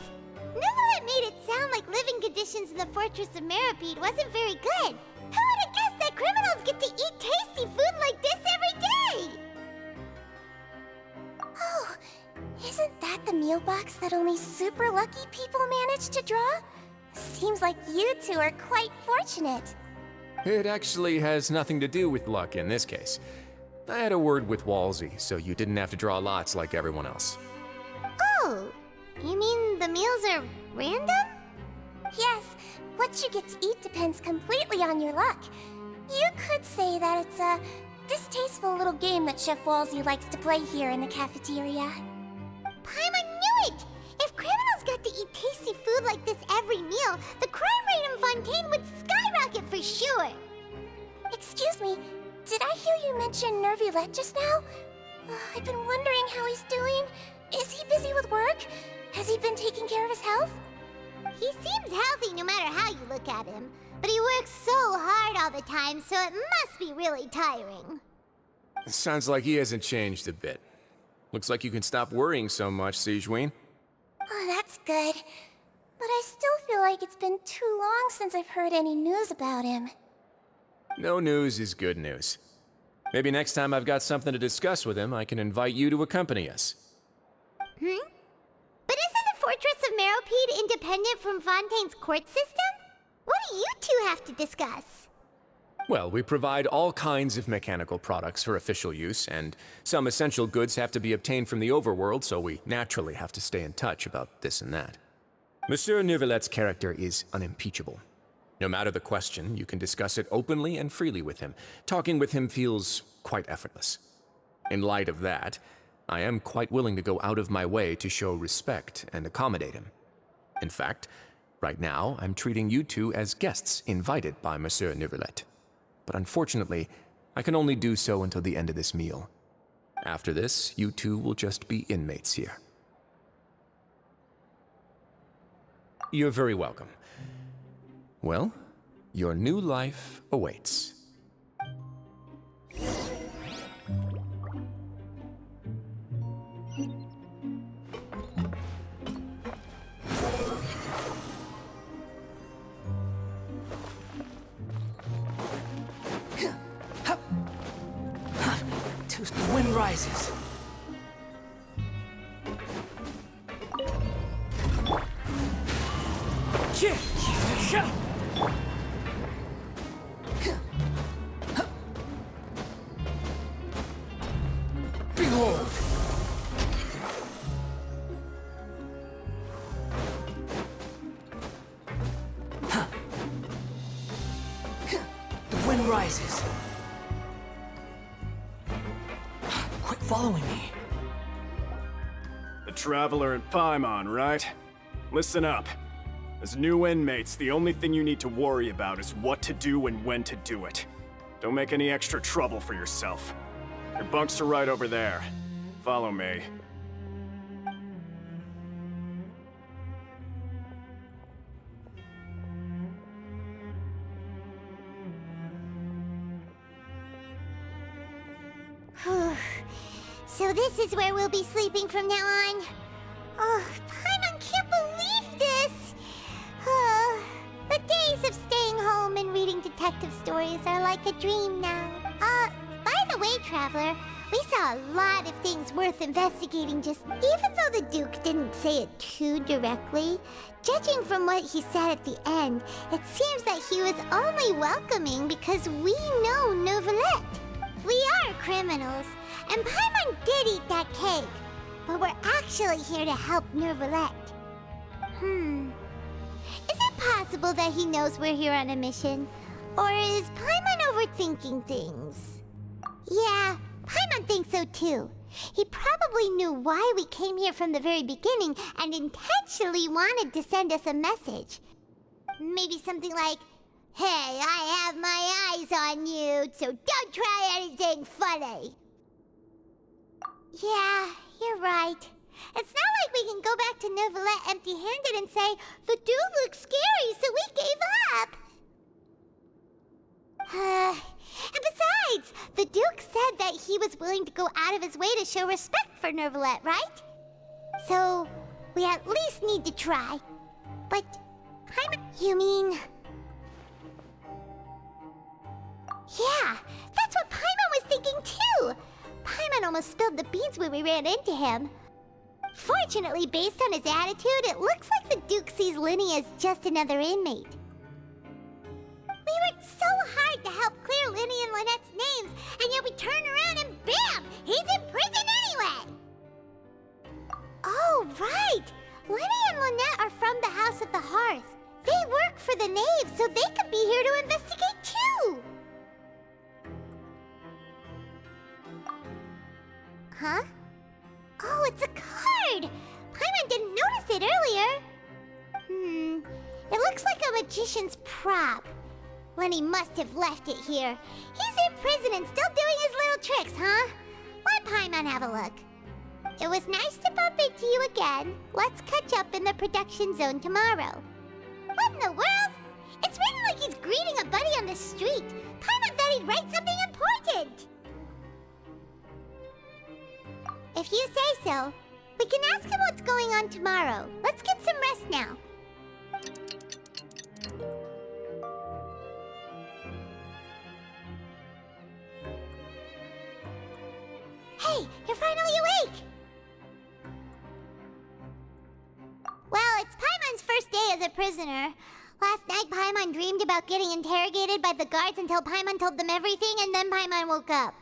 Neverlet made it sound like living conditions in the Fortress of Meripede wasn't very good. Who would have guessed that criminals get to eat tasty food like this every day? Oh, isn't that the meal box that only super lucky people manage to draw? Seems like you two are quite fortunate. It actually has nothing to do with luck in this case. I had a word with Walsey, so you didn't have to draw lots like everyone else. Oh, you mean the meals are random? Yes, what you get to eat depends completely on your luck. You could say that it's a distasteful little game that Chef Walsey likes to play here in the cafeteria. Paimon knew it! If criminals got to eat tasty food like this every meal, the crime rate in Fontaine would skyrocket for sure! Excuse me, did I hear you mention Nervulette just now? I've been wondering how he's doing. Is he busy with work? Has he been taking care of his health? He seems healthy no matter how you look at him, but he works so hard all the time, so it must be really tiring. Sounds like he hasn't changed a bit. Looks like you can stop worrying so much, Sigewinne. Oh, that's good. But I still feel like it's been too long since I've heard any news about him. No news is good news. Maybe next time I've got something to discuss with him, I can invite you to accompany us. But isn't the Fortress of Meripede independent from Fontaine's court system? What do you two have to discuss? Well, we provide all kinds of mechanical products for official use, and some essential goods have to be obtained from the overworld, so we naturally have to stay in touch about this and that. Monsieur Nervulet's character is unimpeachable. No matter the question, you can discuss it openly and freely with him. Talking with him feels quite effortless. In light of that, I am quite willing to go out of my way to show respect and accommodate him. In fact, right now, I'm treating you two as guests invited by Monsieur Nervulet. But unfortunately, I can only do so until the end of this meal. After this, you two will just be inmates here. You're very welcome. Well, your new life awaits. The wind rises. Behold! The wind rises. Quit following me. The Traveler and Paimon, right? Listen up. As new inmates, the only thing you need to worry about is what to do and when to do it. Don't make any extra trouble for yourself. Your bunks are right over there. Follow me. So this is where we'll be sleeping from now on. Oh, Paimon can't believe this! The days of staying home and reading detective stories are like a dream now. By the way, Traveler, we saw a lot of things worth investigating even though the Duke didn't say it too directly. Judging from what he said at the end, it seems that he was only welcoming because we know Neuvillette. We are criminals, and Paimon did eat that cake, but we're actually here to help Neuvillette. Is it possible that he knows we're here on a mission? Or is Paimon overthinking things? Yeah, Paimon thinks so too. He probably knew why we came here from the very beginning and intentionally wanted to send us a message. Maybe something like, "Hey, I have my eyes on you, so don't try anything funny." Yeah, you're right. It's not like we can go back to Neuvillette empty-handed and say, "The dude looks scary, so we gave up." And besides, the Duke said that he was willing to go out of his way to show respect for Neuvillette, right? So, we at least need to try. But, you mean... Yeah, that's what Paimon was thinking too! Paimon almost spilled the beans when we ran into him. Fortunately, based on his attitude, it looks like the Duke sees Linny as just another inmate. We worked so hard to help clear Linny and Lynette's names, and yet we turn around and bam! He's in prison anyway! Oh, right! Linny and Lynette are from the House of the Hearth. They work for the Knave, so they could be here to investigate too! Huh? Oh, it's a card! Paimon didn't notice it earlier. It looks like a magician's prop. Lenny must have left it here. He's in prison and still doing his little tricks, huh? Let Paimon have a look. It was nice to bump into you again. Let's catch up in the production zone tomorrow. What in the world? It's written like he's greeting a buddy on the street. Paimon thought he'd write something important. If you say so, we can ask him what's going on tomorrow. Let's get some rest now. Hey, you're finally awake! Well, it's Paimon's first day as a prisoner. Last night, Paimon dreamed about getting interrogated by the guards until Paimon told them everything, and then Paimon woke up.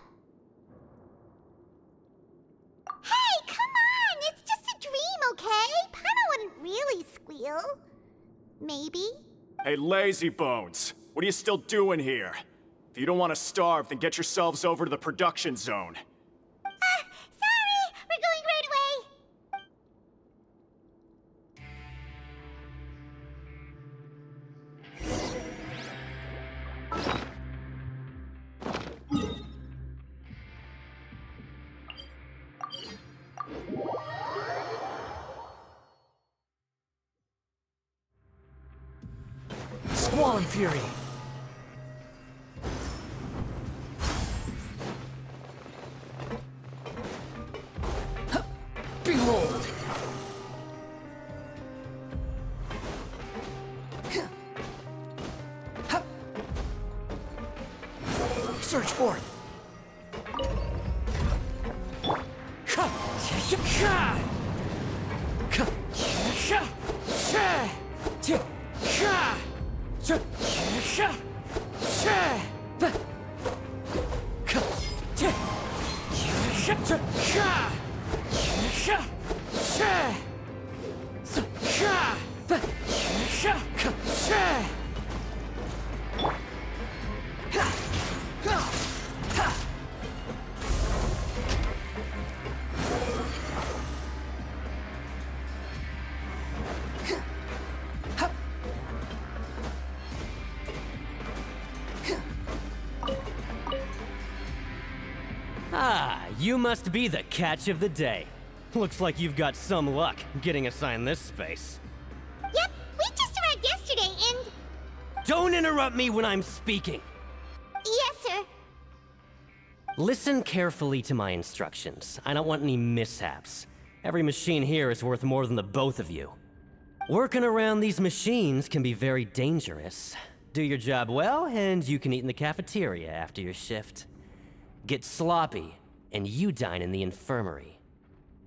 Hey, come on! It's just a dream, okay? Paimon wouldn't really squeal. Maybe? Hey, lazy bones! What are you still doing here? If you don't want to starve, then get yourselves over to the production zone. Sorry! We're going right away! Squall and Fury! Behold! Search for it! Ah, you must be the catch of the day. Looks like you've got some luck getting assigned this space. Yep, we just arrived yesterday and... Don't interrupt me when I'm speaking! Yes, sir. Listen carefully to my instructions. I don't want any mishaps. Every machine here is worth more than the both of you. Working around these machines can be very dangerous. Do your job well, and you can eat in the cafeteria after your shift. Get sloppy, and you dine in the infirmary.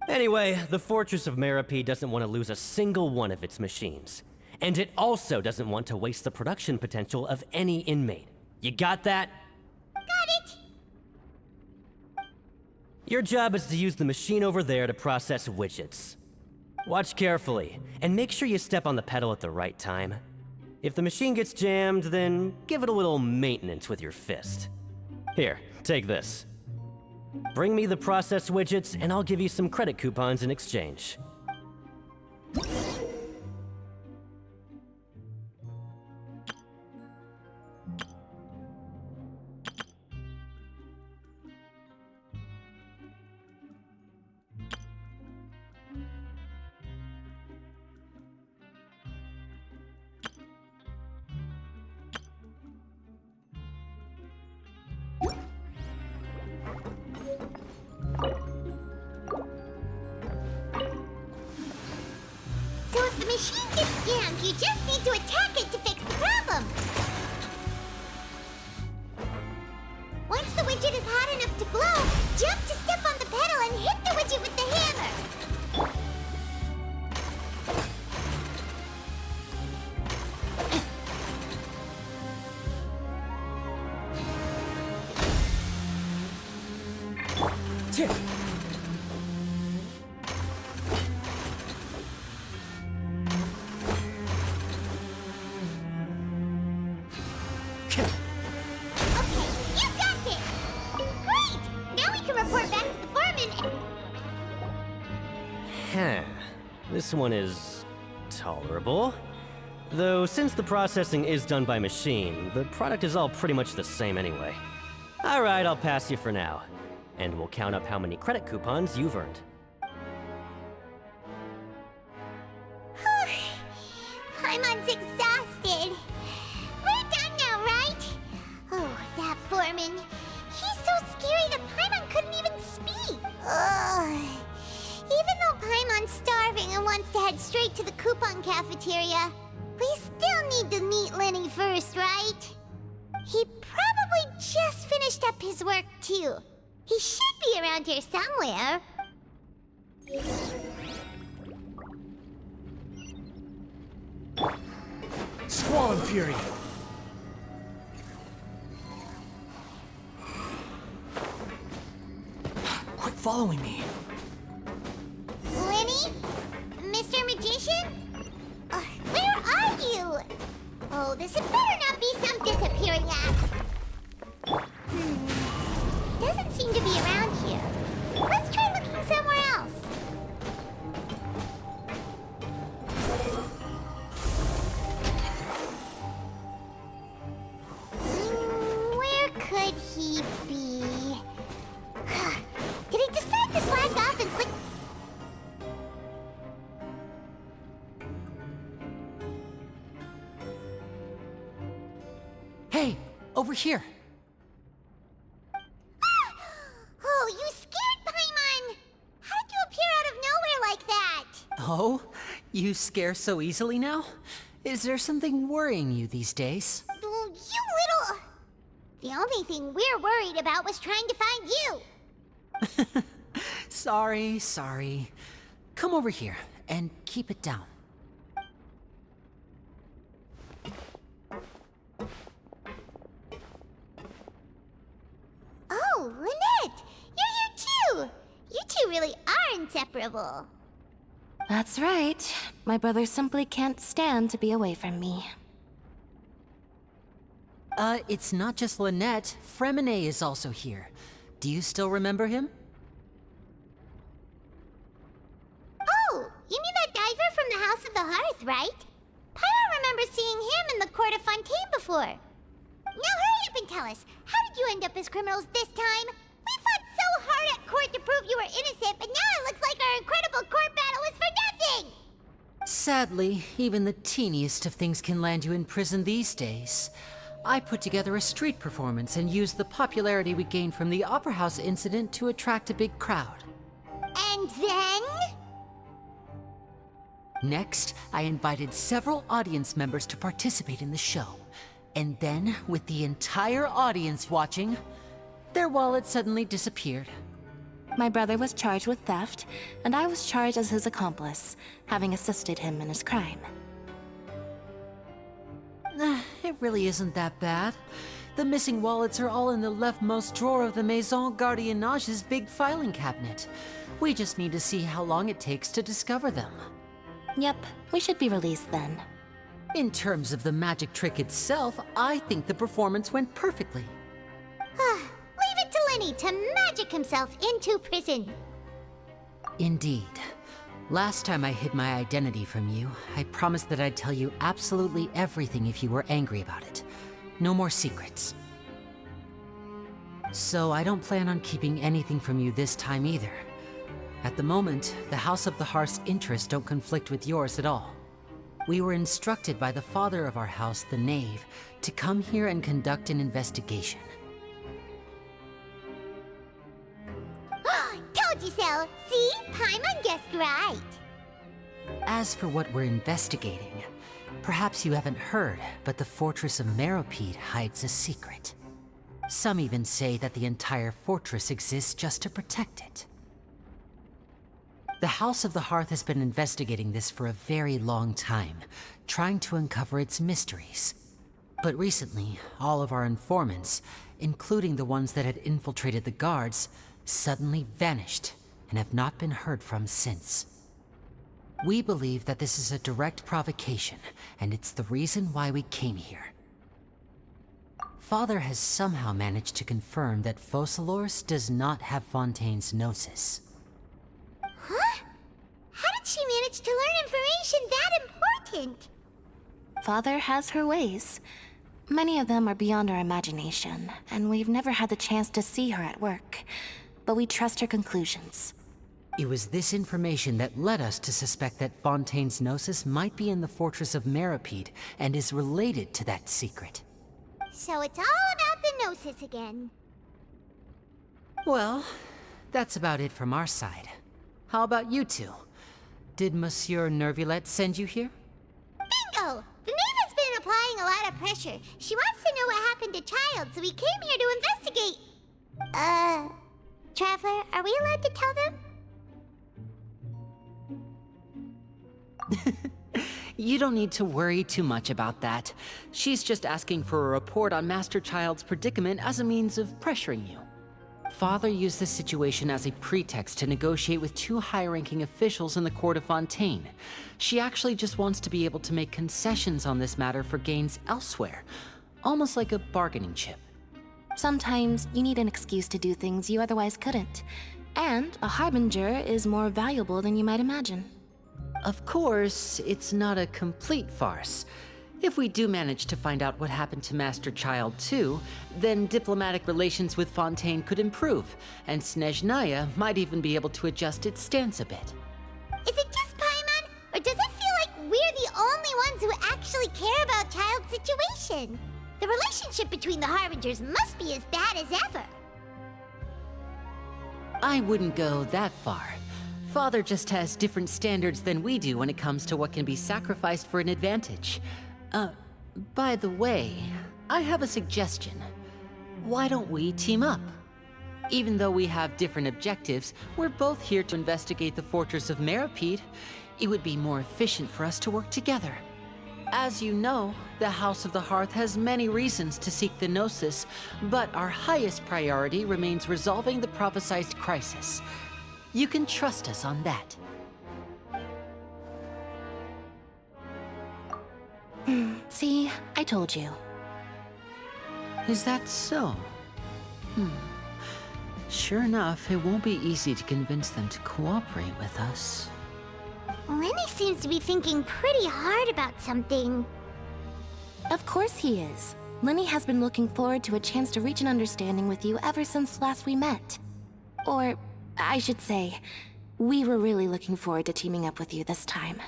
Anyway, the Fortress of Merope doesn't want to lose a single one of its machines. And it also doesn't want to waste the production potential of any inmate. You got that? Got it. Your job is to use the machine over there to process widgets. Watch carefully, and make sure you step on the pedal at the right time. If the machine gets jammed, then give it a little maintenance with your fist. Here, take this. Bring me the process widgets, and I'll give you some credit coupons in exchange. So if the machine gets jammed, you just need to attack it to fix the problem. Once the widget is hot enough to glow, jump to step on the pedal and hit the widget with the hammer. This one is tolerable. Though since the processing is done by machine, the product is all pretty much the same anyway. Alright, I'll pass you for now. And we'll count up how many credit coupons you've earned. Paimon's exhausted. We're done now, right? Oh, that foreman. He's so scary that Paimon couldn't even speak. Ugh. Even though Paimon's starving and wants to head straight to the coupon cafeteria, we still need to meet Lenny first, right? He probably just finished up his work, too. He should be around here somewhere. Squall and Fury. Quit following me. Lenny? Mr. Magician? Where are you? Oh, this had better not be some disappearing act. Doesn't seem to be around here. Let's try looking somewhere else. Where could he be? Did he decide to slack off and slick? Hey, over here. Oh, you scared Paimon! How did you appear out of nowhere like that? Oh, you scare so easily now? Is there something worrying you these days? Oh, you little... The only thing we're worried about was trying to find you. Sorry. Come over here and keep it down. inseparable. That's right. My brother simply can't stand to be away from me. It's not just Lynette. Fremine is also here. Do you still remember him? Oh, you mean that diver from the House of the Hearth, right? Paimon remembers seeing him in the court of Fontaine before. Now hurry up and tell us, how did you end up as criminals this time? We fought so hard at court to prove you were innocent, but now it looks like our incredible court battle was for nothing! Sadly, even the teeniest of things can land you in prison these days. I put together a street performance and used the popularity we gained from the Opera House incident to attract a big crowd. And then? Next, I invited several audience members to participate in the show. And then, with the entire audience watching, their wallet suddenly disappeared. My brother was charged with theft, and I was charged as his accomplice, having assisted him in his crime. It really isn't that bad. The missing wallets are all in the leftmost drawer of the Maison Gardiennage's big filing cabinet. We just need to see how long it takes to discover them. Yep, we should be released then. In terms of the magic trick itself, I think the performance went perfectly. Leave it to Lenny to magic himself into prison. Indeed. Last time I hid my identity from you, I promised that I'd tell you absolutely everything if you were angry about it. No more secrets. So I don't plan on keeping anything from you this time either. At the moment, the House of the Hearth's interests don't conflict with yours at all. We were instructed by the father of our house, the Knave, to come here and conduct an investigation. Told you so! See? Paimon guessed right. As for what we're investigating, perhaps you haven't heard, but the fortress of Meropide hides a secret. Some even say that the entire fortress exists just to protect it. The House of the Hearth has been investigating this for a very long time, trying to uncover its mysteries. But recently, all of our informants, including the ones that had infiltrated the guards, suddenly vanished and have not been heard from since. We believe that this is a direct provocation, and it's the reason why we came here. Father has somehow managed to confirm that Focalors does not have Fontaine's Gnosis. Huh? How did she manage to learn information that important? Father has her ways. Many of them are beyond our imagination, and we've never had the chance to see her at work. But we trust her conclusions. It was this information that led us to suspect that Fontaine's Gnosis might be in the fortress of Meropide and is related to that secret. So it's all about the Gnosis again. Well, that's about it from our side. How about you two? Did Monsieur Nervulette send you here? Bingo! The Knave has been applying a lot of pressure. She wants to know what happened to Child, so we came here to investigate. Traveler, are we allowed to tell them? You don't need to worry too much about that. She's just asking for a report on Master Child's predicament as a means of pressuring you. Father used this situation as a pretext to negotiate with two high-ranking officials in the court of Fontaine. She actually just wants to be able to make concessions on this matter for gains elsewhere, almost like a bargaining chip. Sometimes you need an excuse to do things you otherwise couldn't. And a harbinger is more valuable than you might imagine. Of course, it's not a complete farce. If we do manage to find out what happened to Master Child too, then diplomatic relations with Fontaine could improve, and Snezhnaya might even be able to adjust its stance a bit. Is it just Paimon, or does it feel like we're the only ones who actually care about Child's situation? The relationship between the Harbingers must be as bad as ever. I wouldn't go that far. Father just has different standards than we do when it comes to what can be sacrificed for an advantage. By the way, I have a suggestion. Why don't we team up? Even though we have different objectives, we're both here to investigate the fortress of Meropide. It would be more efficient for us to work together. As you know, the House of the Hearth has many reasons to seek the Gnosis, but our highest priority remains resolving the prophesized crisis. You can trust us on that. See, I told you. Is that so? Sure enough, it won't be easy to convince them to cooperate with us. Lenny seems to be thinking pretty hard about something. Of course he is. Lenny has been looking forward to a chance to reach an understanding with you ever since last we met. Or, I should say, we were really looking forward to teaming up with you this time.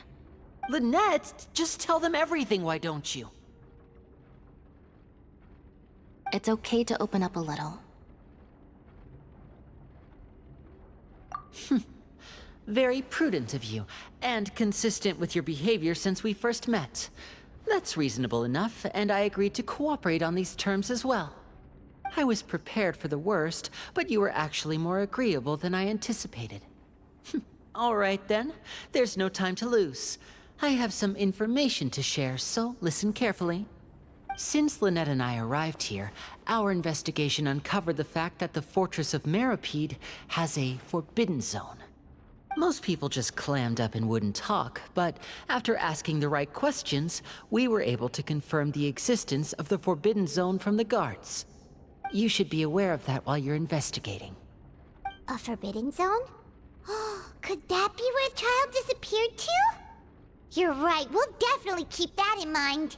Lynette, just tell them everything, why don't you? It's okay to open up a little. Very prudent of you, and consistent with your behavior since we first met. That's reasonable enough, and I agreed to cooperate on these terms as well. I was prepared for the worst, but you were actually more agreeable than I anticipated. All right then, there's no time to lose. I have some information to share, so listen carefully. Since Lynette and I arrived here, our investigation uncovered the fact that the Fortress of Meropide has a forbidden zone. Most people just clammed up and wouldn't talk, but after asking the right questions, we were able to confirm the existence of the forbidden zone from the guards. You should be aware of that while you're investigating. A forbidden zone? Could that be where the child disappeared to? You're right, we'll definitely keep that in mind.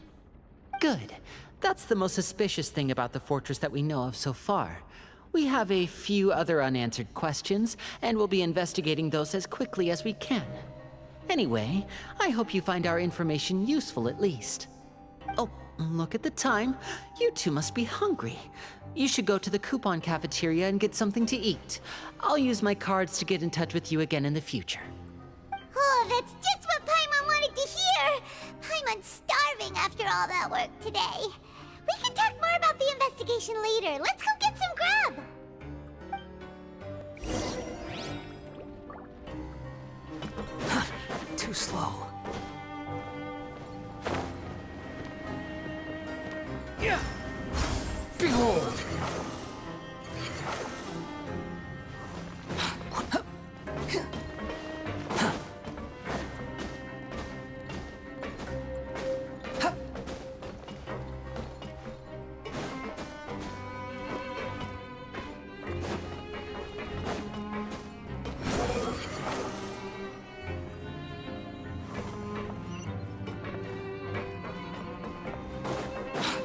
Good. That's the most suspicious thing about the fortress that we know of so far. We have a few other unanswered questions, and we'll be investigating those as quickly as we can. Anyway, I hope you find our information useful at least. Oh, look at the time. You two must be hungry. You should go to the coupon cafeteria and get something to eat. I'll use my cards to get in touch with you again in the future. Oh, that's just what Paimon wanted to hear! Paimon's starving after all that work today. We can talk more about the investigation later. Let's go get some grub! Too slow. Yeah. Behold!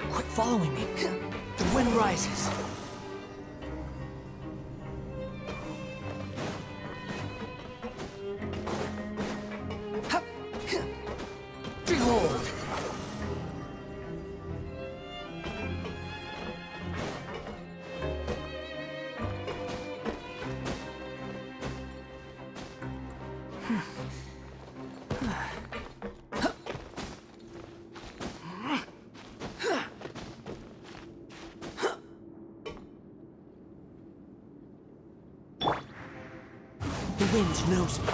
Quit following me. The wind rises. Behold! The wind knows me.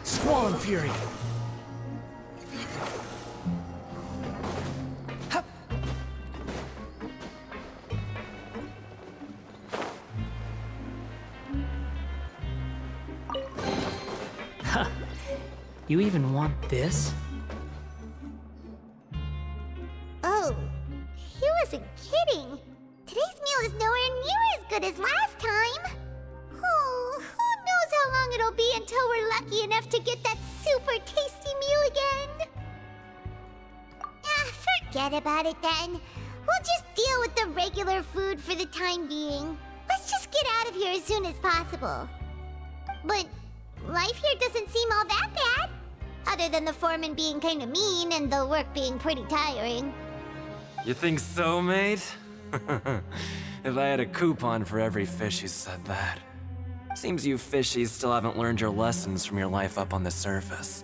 Squall and Fury! You even want this? Oh, he wasn't kidding. Today's meal is nowhere near as good as last time. Oh, who knows how long it'll be until we're lucky enough to get that super tasty meal again. Forget about it then. We'll just deal with the regular food for the time being. Let's just get out of here as soon as possible. But life here doesn't seem all that bad. Other than the foreman being kinda mean and the work being pretty tiring. You think so, mate? If I had a coupon for every fish who said that. Seems you fishies still haven't learned your lessons from your life up on the surface.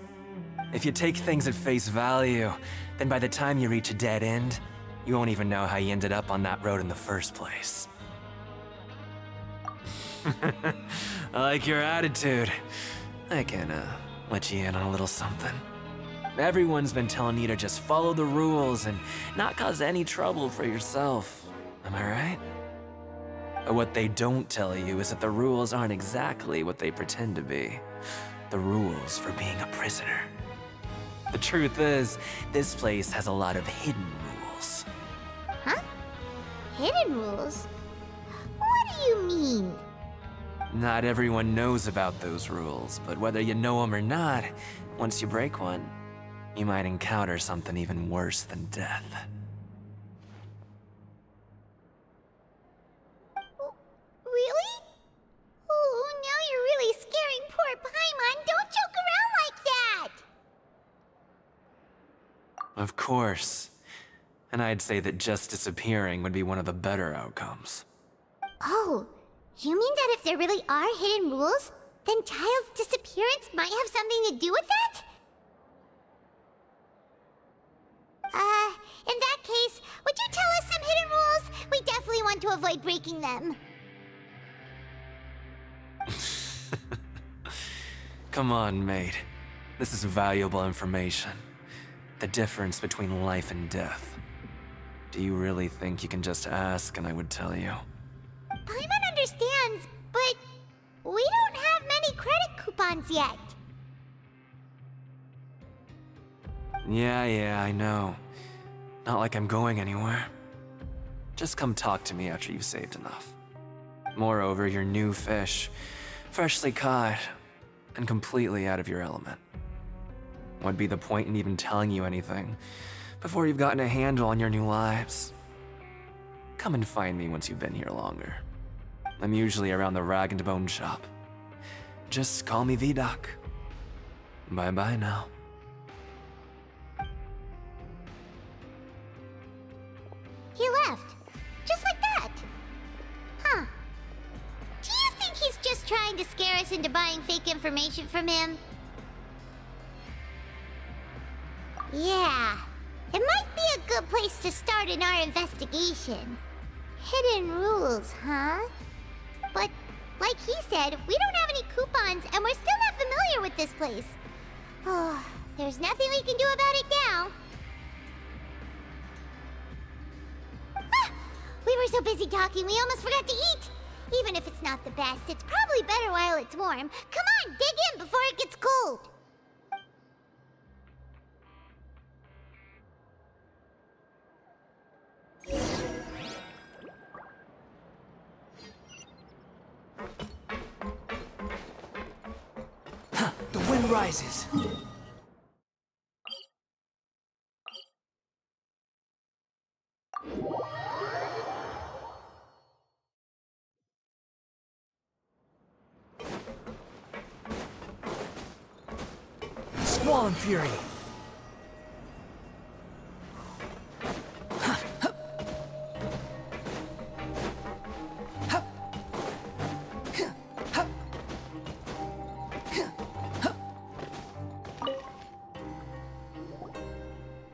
If you take things at face value, then by the time you reach a dead end, you won't even know how you ended up on that road in the first place. I like your attitude. I can, let you in on a little something. Everyone's been telling you to just follow the rules and not cause any trouble for yourself. Am I right? But what they don't tell you is that the rules aren't exactly what they pretend to be. The rules for being a prisoner. The truth is, this place has a lot of hidden rules. Huh? Hidden rules? What do you mean? Not everyone knows about those rules, but whether you know them or not, once you break one, you might encounter something even worse than death. Really? Oh, now you're really scaring poor Paimon. Don't joke around like that! Of course. And I'd say that just disappearing would be one of the better outcomes. Oh, you mean that if there really are hidden rules, then Child's disappearance might have something to do with that? In that case, would you tell us some hidden rules? We definitely want to avoid breaking them. Come on, mate. This is valuable information. The difference between life and death. Do you really think you can just ask and I would tell you? Paimon understands, but we don't have many credit coupons yet. Yeah, I know. Not like I'm going anywhere. Just come talk to me after you've saved enough. Moreover, you're new fish, freshly caught, and completely out of your element. What'd be the point in even telling you anything before you've gotten a handle on your new lives? Come and find me once you've been here longer. I'm usually around the Rag and Bone shop. Just call me Vidoc. Bye-bye now. He left. Just like that. Huh. Do you think he's just trying to scare us into buying fake information from him? Yeah. It might be a good place to start in our investigation. Hidden rules, huh? But, like he said, we don't have any coupons and we're still not familiar with this place. Oh, there's nothing we can do about it now. We were so busy talking, we almost forgot to eat. Even if it's not the best, it's probably better while it's warm. Come on, dig in before it gets cold. The wind rises. Squall and Fury.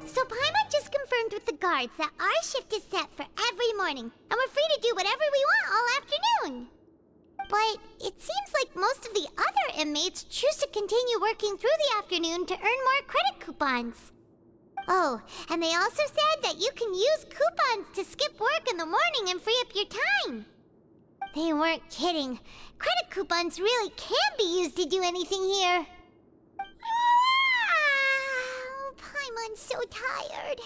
So Paimon just confirmed with the guards that our shift is set for every morning, and we're free to do whatever we want all afternoon. But it seems like most of the other inmates choose to continue working through the afternoon to earn more credit coupons. Oh, and they also said that you can use coupons to skip work in the morning and free up your time. They weren't kidding. Credit coupons really can be used to do anything here. Paimon's so tired.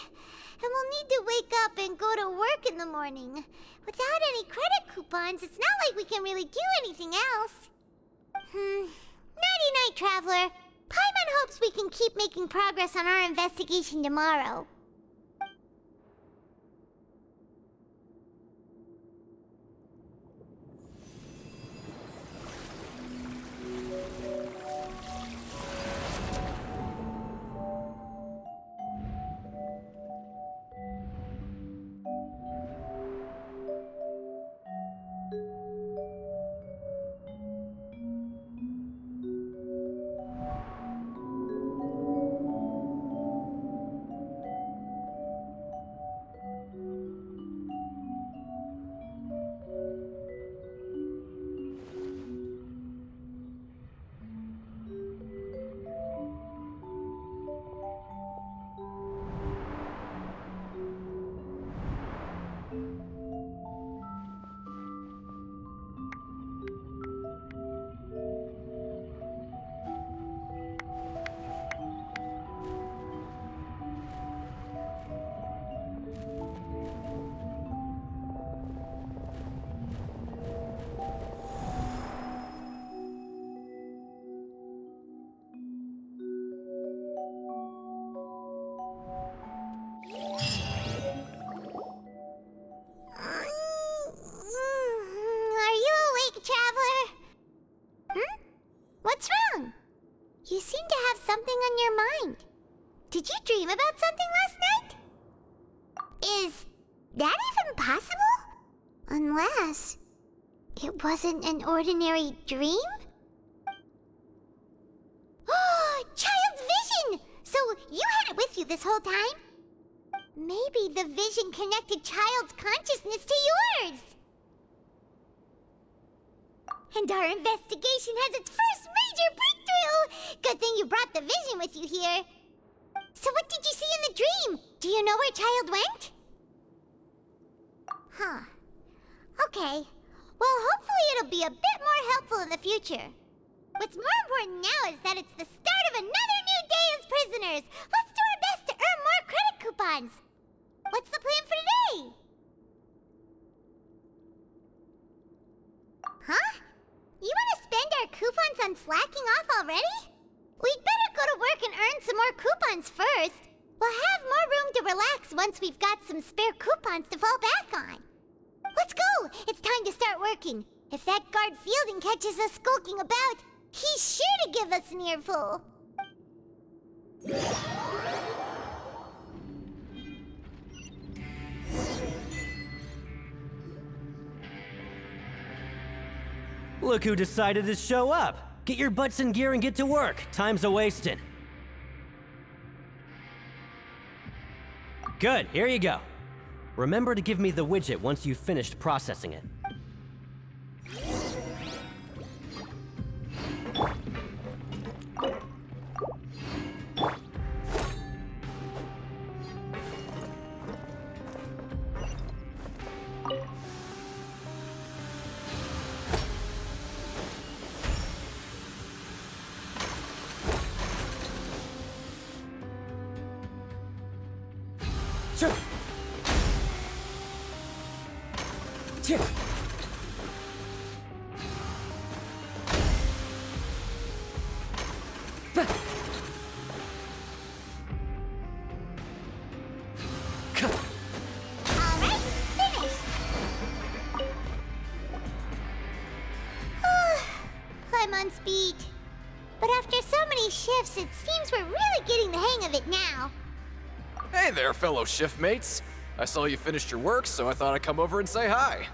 And we'll need to wake up and go to work in the morning. Without any credit coupons, it's not like we can really do anything else. Nighty-night, Traveler. Paimon hopes we can keep making progress on our investigation tomorrow. You seem to have something on your mind. Did you dream about something last night? Is that even possible? Unless it wasn't an ordinary dream? Oh, child's vision! So you had it with you this whole time? Maybe the vision connected child's consciousness to yours. And our investigation has its first major breakthrough! Good thing you brought the vision with you here. So what did you see in the dream? Do you know where child went? Huh. Okay. Well, hopefully it'll be a bit more helpful in the future. What's more important now is that it's the start of another new day as prisoners. Let's do our best to earn more credit coupons. What's the plan for today? Huh? You want to spend our coupons on slacking off already? We'd better go to work and earn some more coupons first. We'll have more room to relax once we've got some spare coupons to fall back on. Let's go! It's time to start working. If that guard Fielding catches us skulking about, he's sure to give us an earful. Look who decided to show up. Get your butts in gear and get to work. Time's a-wasting. Good, here you go. Remember to give me the widget once you've finished processing it. I'm on speed. But after so many shifts, it seems we're really getting the hang of it now. Hey there, fellow shift mates. I saw you finished your work, so I thought I'd come over and say hi.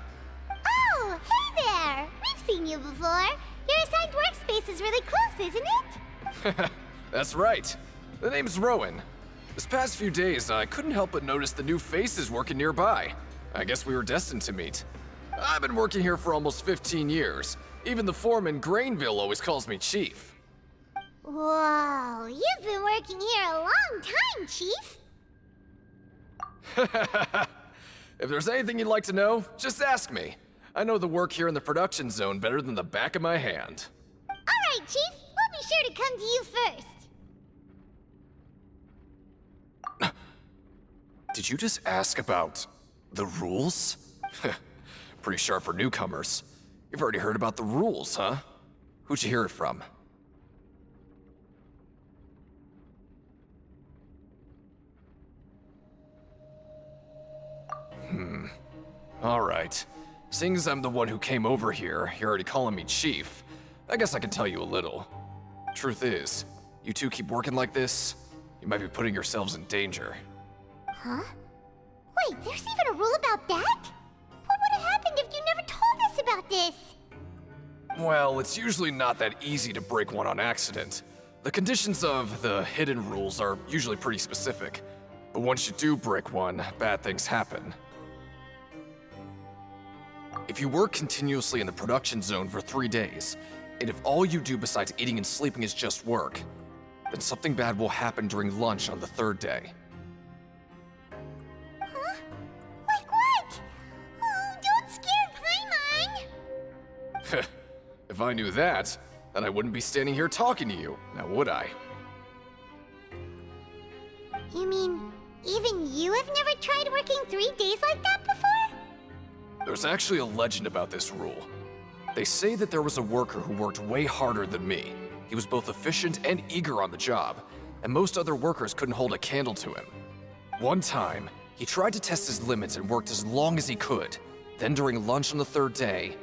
Oh, hey there! We've seen you before. Your assigned workspace is really close, isn't it? That's right. The name's Rowan. This past few days, I couldn't help but notice the new faces working nearby. I guess we were destined to meet. I've been working here for almost 15 years. Even the foreman, Grainville, always calls me Chief. Whoa, you've been working here a long time, Chief. If there's anything you'd like to know, just ask me. I know the work here in the production zone better than the back of my hand. All right, Chief. We'll be sure to come to you first. Did you just ask about the rules? Pretty sharp for newcomers. You've already heard about the rules, huh? Who'd you hear it from? Alright. Seeing as I'm the one who came over here, you're already calling me Chief. I guess I can tell you a little. Truth is, you two keep working like this, you might be putting yourselves in danger. Huh? Wait, there's even a rule about that? What would have happened if you never told us about this? Well, it's usually not that easy to break one on accident. The conditions of the hidden rules are usually pretty specific. But once you do break one, bad things happen. If you work continuously in the production zone for 3 days, and if all you do besides eating and sleeping is just work, then something bad will happen during lunch on the 3rd day. Huh? Like what? Oh, don't scare Paimon! If I knew that, then I wouldn't be standing here talking to you, now would I? You mean, even you have never tried working 3 days like that before? There's actually a legend about this rule. They say that there was a worker who worked way harder than me. He was both efficient and eager on the job, and most other workers couldn't hold a candle to him. One time, he tried to test his limits and worked as long as he could. Then during lunch on the 3rd day,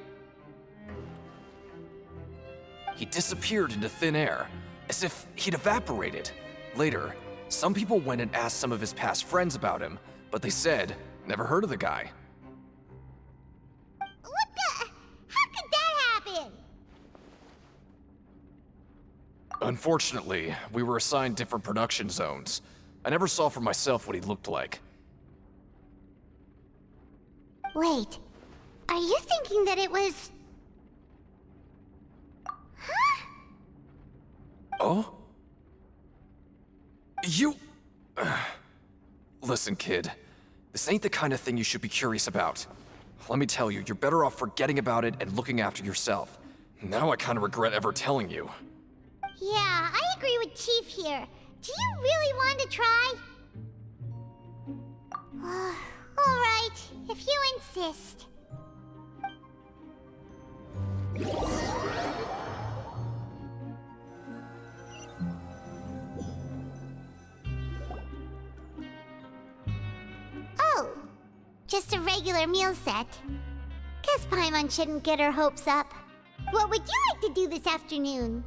he disappeared into thin air, as if he'd evaporated. Later, some people went and asked some of his past friends about him, but they said, never heard of the guy. What the? How could that happen? Unfortunately, we were assigned different production zones. I never saw for myself what he looked like. Wait, are you thinking that it was... Huh? Oh? You... Listen, kid. This ain't the kind of thing you should be curious about. Let me tell you, you're better off forgetting about it and looking after yourself. Now I kind of regret ever telling you. Yeah, I agree with Chief here. Do you really want to try? Alright, if you insist. Oh, just a regular meal set. Guess Paimon shouldn't get her hopes up. What would you like to do this afternoon?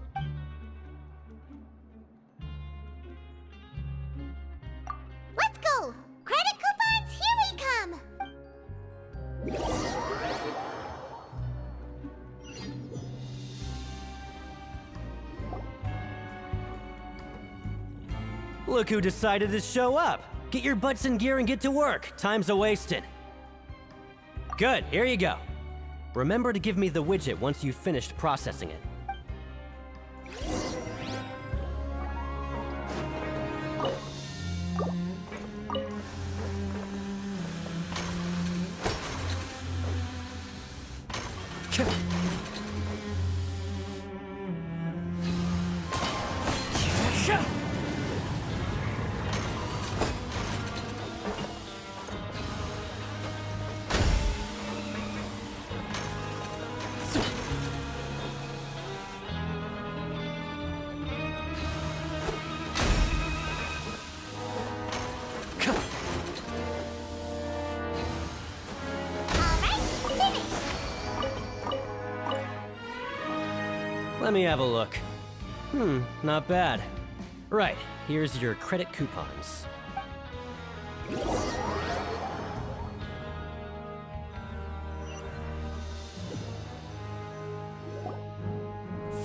Let's go! Credit coupons, here we come! Look who decided to show up. Get your butts in gear and get to work. Time's a-wasting. Good, here you go. Remember to give me the widget once you've finished processing it. Let me have a look. Not bad. Right, here's your credit coupons.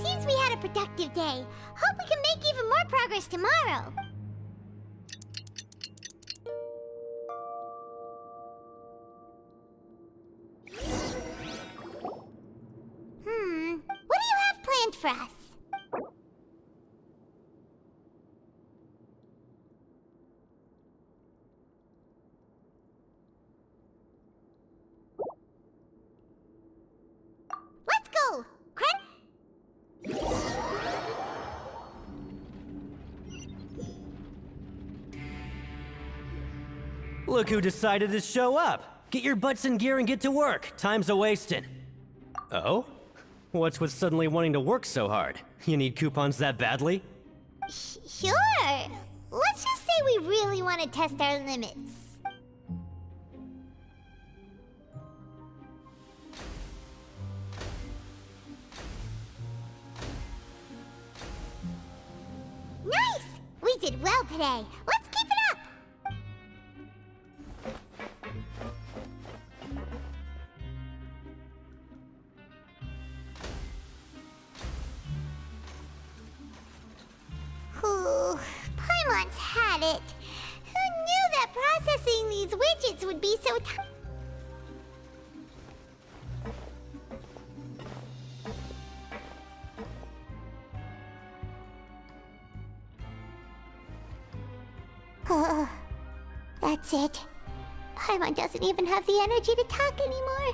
Seems we had a productive day. Hope we can make even more progress tomorrow. What do you have planned for us? Let's go! Look who decided to show up. Get your butts in gear and get to work. Time's a-wasting. Oh? What's with suddenly wanting to work so hard? You need coupons that badly? Sure. Let's just say we really want to test our limits. Nice! We did well today. Let's keep it up! Ooh, Paimon's had it. Who knew that processing these widgets would be so That's it. Paimon doesn't even have the energy to talk anymore.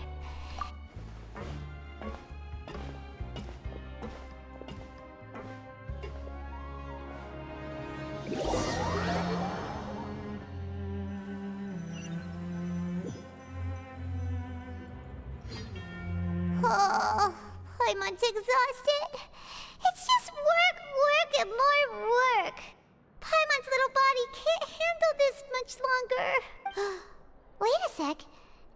Oh, Paimon's exhausted. It's just work, and more work. Paimon's little body can't handle this much longer. Wait a sec.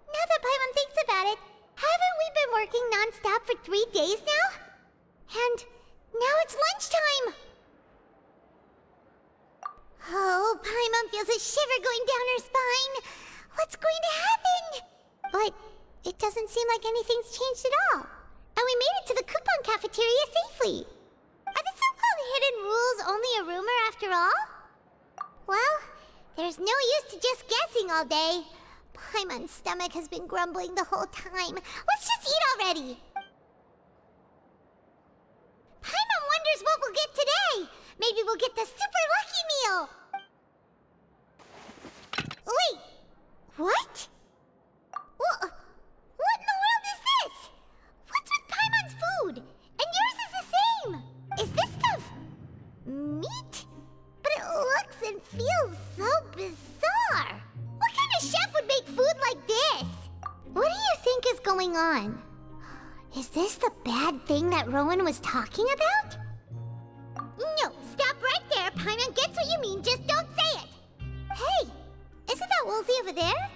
Now that Paimon thinks about it, haven't we been working non-stop for 3 days now? And now it's lunchtime. feels a shiver going down her spine. What's going to happen? But it doesn't seem like anything's changed at all. And we made it to the coupon cafeteria safely. Are the so-called hidden rules only a rumor after all? Well, there's no use to just guessing all day. Paimon's stomach has been grumbling the whole time. Let's just eat already. Paimon wonders what we'll get today. Maybe we'll get the super lucky meal. Wait, what? What in the world is this? What's with Paimon's food? And yours is the same. Is this stuff meat? But it looks and feels so bizarre. What kind of chef would make food like this? What do you think is going on? Is this the bad thing that Rowan was talking about? No, stop right there. Paimon gets what you mean, just don't say it. Hey, isn't that Woolsey over there?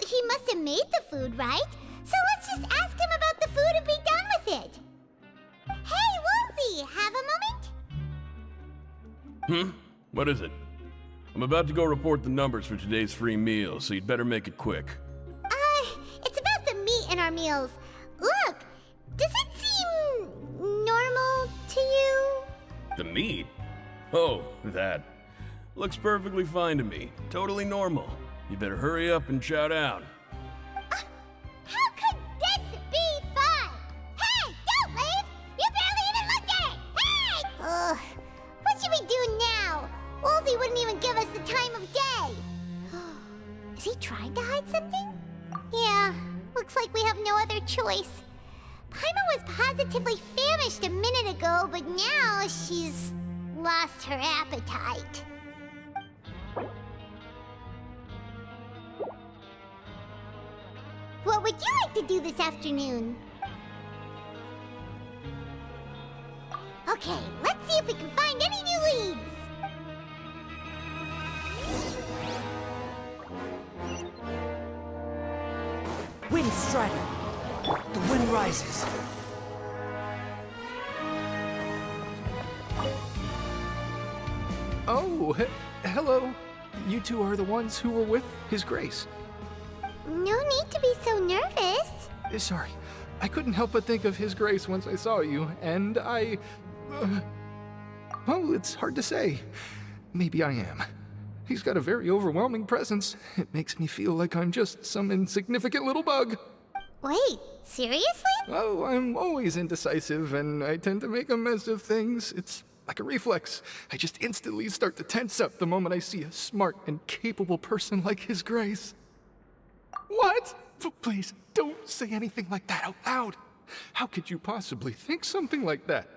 He must have made the food, right? So let's just ask him about the food and be done with it. Hey, Woolsey, have a moment? What is it? I'm about to go report the numbers for today's free meal, so you'd better make it quick. It's about the meat in our meals. Look, does it seem normal to you? The meat? Oh, that. Looks perfectly fine to me. Totally normal. You better hurry up and shout out. How could this be fun? Hey, don't leave! You barely even looked at it! Hey! What should we do now? Woolsey wouldn't even give us the time of day. Is he trying to hide something? Yeah, looks like we have no other choice. Paimon was positively famished a minute ago, but now she's lost her appetite. What would you like to do this afternoon? Okay, let's see if we can find any new leads. Wind Strider. The wind rises. Oh, hello. You two are the ones who were with His Grace. No need to be so nervous. Sorry, I couldn't help but think of His Grace once I saw you, and I... well, it's hard to say. Maybe I am. He's got a very overwhelming presence. It makes me feel like I'm just some insignificant little bug. Wait, seriously? Oh, I'm always indecisive, and I tend to make a mess of things. It's like a reflex. I just instantly start to tense up the moment I see a smart and capable person like His Grace. What? Please, don't say anything like that out loud. How could you possibly think something like that?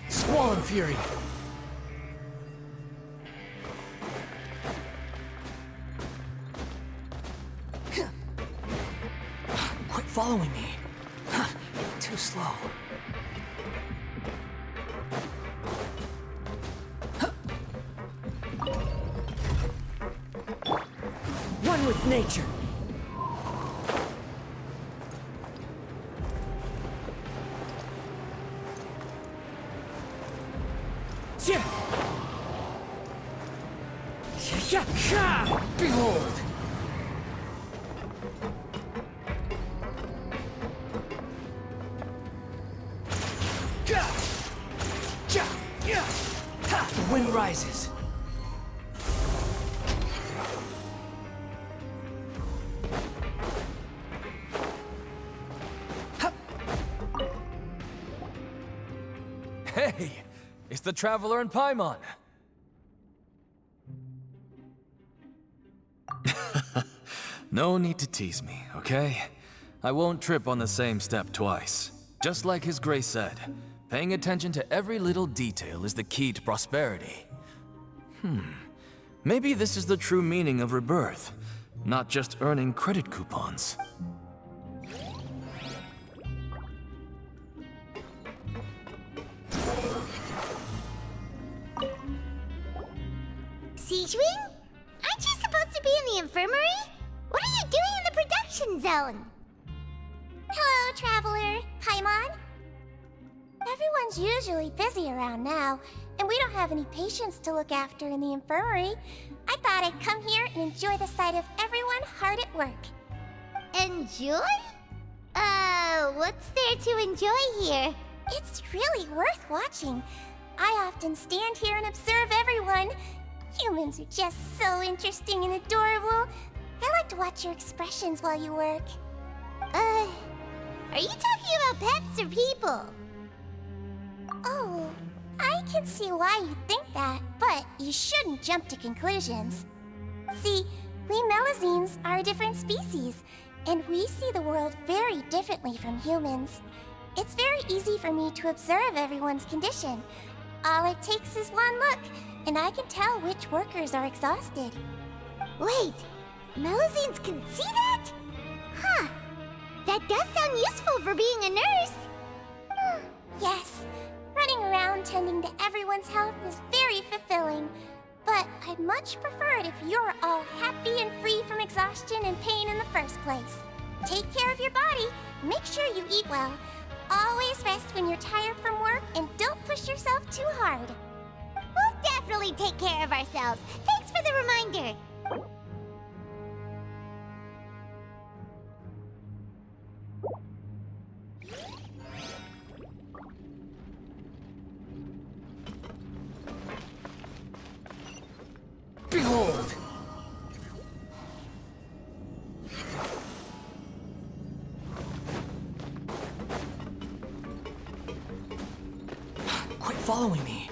Squall Fury. Quit following me. Too slow. One with nature. Behold! The wind rises. Hey! It's the Traveler and Paimon! No need to tease me, okay? I won't trip on the same step twice. Just like His Grace said, paying attention to every little detail is the key to prosperity. Maybe this is the true meaning of rebirth, not just earning credit coupons. Siegewing? Aren't you supposed to be in the infirmary? What are you doing in the production zone? Hello, Traveler. Paimon? Never Everyone's usually busy around now, and we don't have any patients to look after in the infirmary. I thought I'd come here and enjoy the sight of everyone hard at work. Enjoy? What's there to enjoy here? It's really worth watching. I often stand here and observe everyone. Humans are just so interesting and adorable. I like to watch your expressions while you work. Are you talking about pets or people? Oh, I can see why you think that, but you shouldn't jump to conclusions. See, we Melazines are a different species, and we see the world very differently from humans. It's very easy for me to observe everyone's condition. All it takes is one look, and I can tell which workers are exhausted. Wait, Melazines can see that? Huh. That does sound useful for being a nurse. Yes, running around tending to everyone's health is very fulfilling. But I'd much prefer it if you're all happy and free from exhaustion and pain in the first place. Take care of your body, make sure you eat well. Always rest when you're tired from work, and don't push yourself too hard. We'll definitely take care of ourselves. Thanks for the reminder. Behold! Quit following me.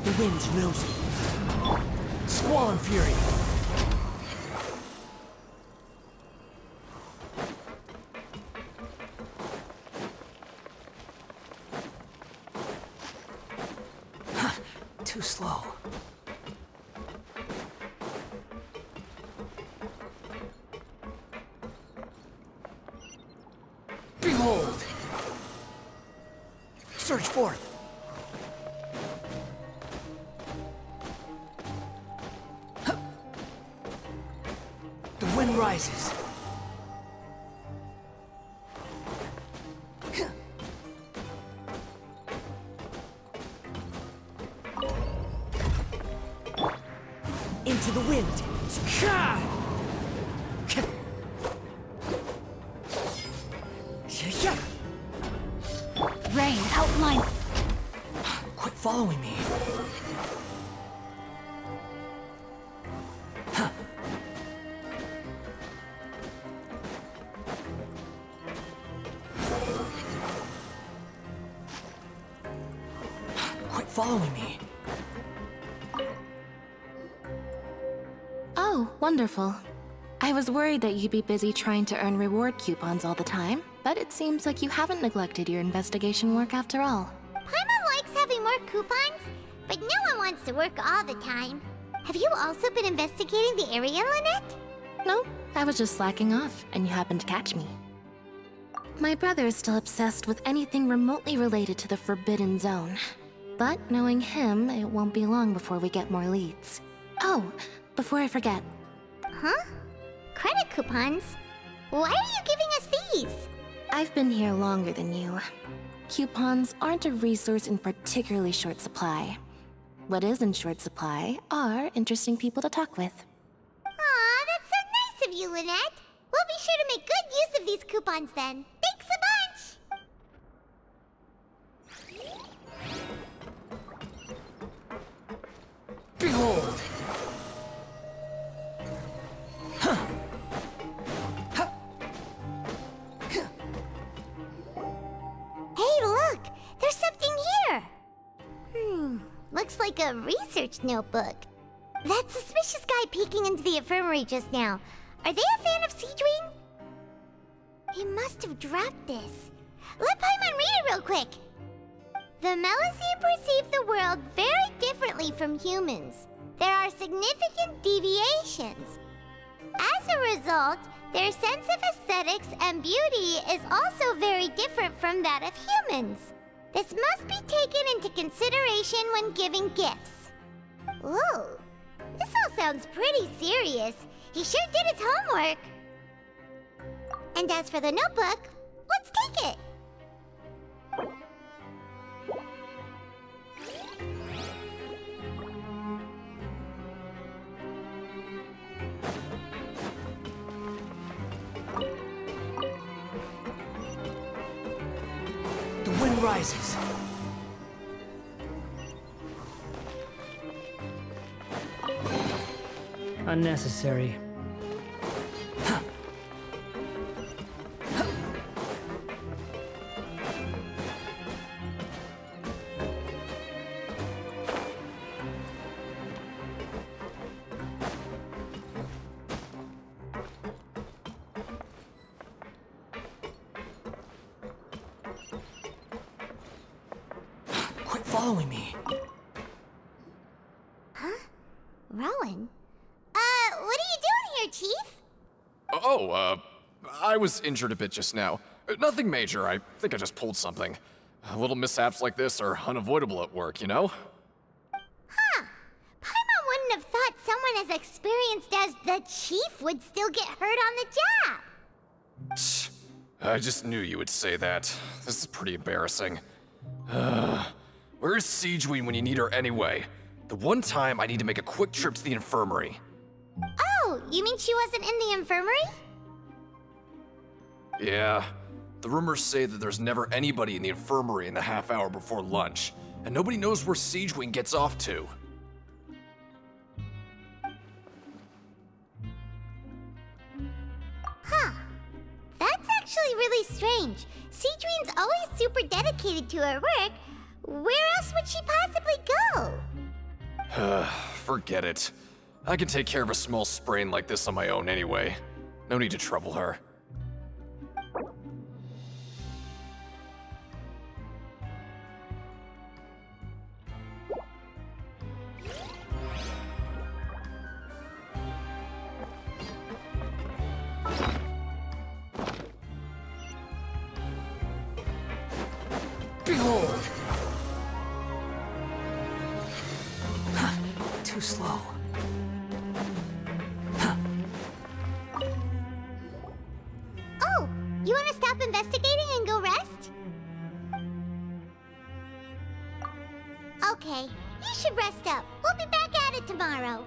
The wind knows me. Squall and fury. Too slow. Behold! Search forth. The wind rises. Into the wind. Rain, outline. Quit following me. Quit following me. Oh, wonderful. I was worried that you'd be busy trying to earn reward coupons all the time, but it seems like you haven't neglected your investigation work after all. Paimon likes having more coupons, but no one wants to work all the time. Have you also been investigating the area, Lynette? No, I was just slacking off, and you happened to catch me. My brother is still obsessed with anything remotely related to the Forbidden Zone. But knowing him, it won't be long before we get more leads. Oh, before I forget. Huh? Credit coupons? Why are you giving us these? I've been here longer than you. Coupons aren't a resource in particularly short supply. What is in short supply are interesting people to talk with. Aw, that's so nice of you, Lynette. We'll be sure to make good use of these coupons then. Thanks a bunch! Behold! Hey, look! There's something here! Looks like a research notebook. That suspicious guy peeking into the infirmary just now. Are they a fan of Seedwing? He must have dropped this. Let Paimon read it real quick. The Melazine perceive the world very differently from humans. There are significant deviations. As a result, their sense of aesthetics and beauty is also very different from that of humans. This must be taken into consideration when giving gifts. Ooh, this all sounds pretty serious. He sure did his homework. And as for the notebook, let's take it. The wind rises. Unnecessary. Quit following me. Huh? Rowan? What are you doing here, Chief? I was injured a bit just now. Nothing major, I think I just pulled something. Little mishaps like this are unavoidable at work, you know? Huh. Paimon wouldn't have thought someone as experienced as the Chief would still get hurt on the job. I just knew you would say that. This is pretty embarrassing. Where is Siegeween when you need her anyway? The one time I need to make a quick trip to the infirmary. Oh, you mean she wasn't in the infirmary? Yeah. The rumors say that there's never anybody in the infirmary in the half hour before lunch, and nobody knows where Siegeween gets off to. Huh. That's actually really strange. Siegeween's always super dedicated to her work. Where else would she possibly go? Forget it. I can take care of a small sprain like this on my own anyway. No need to trouble her. Behold! Too slow. Oh, you want to stop investigating and go rest? Okay, you should rest up. We'll be back at it tomorrow.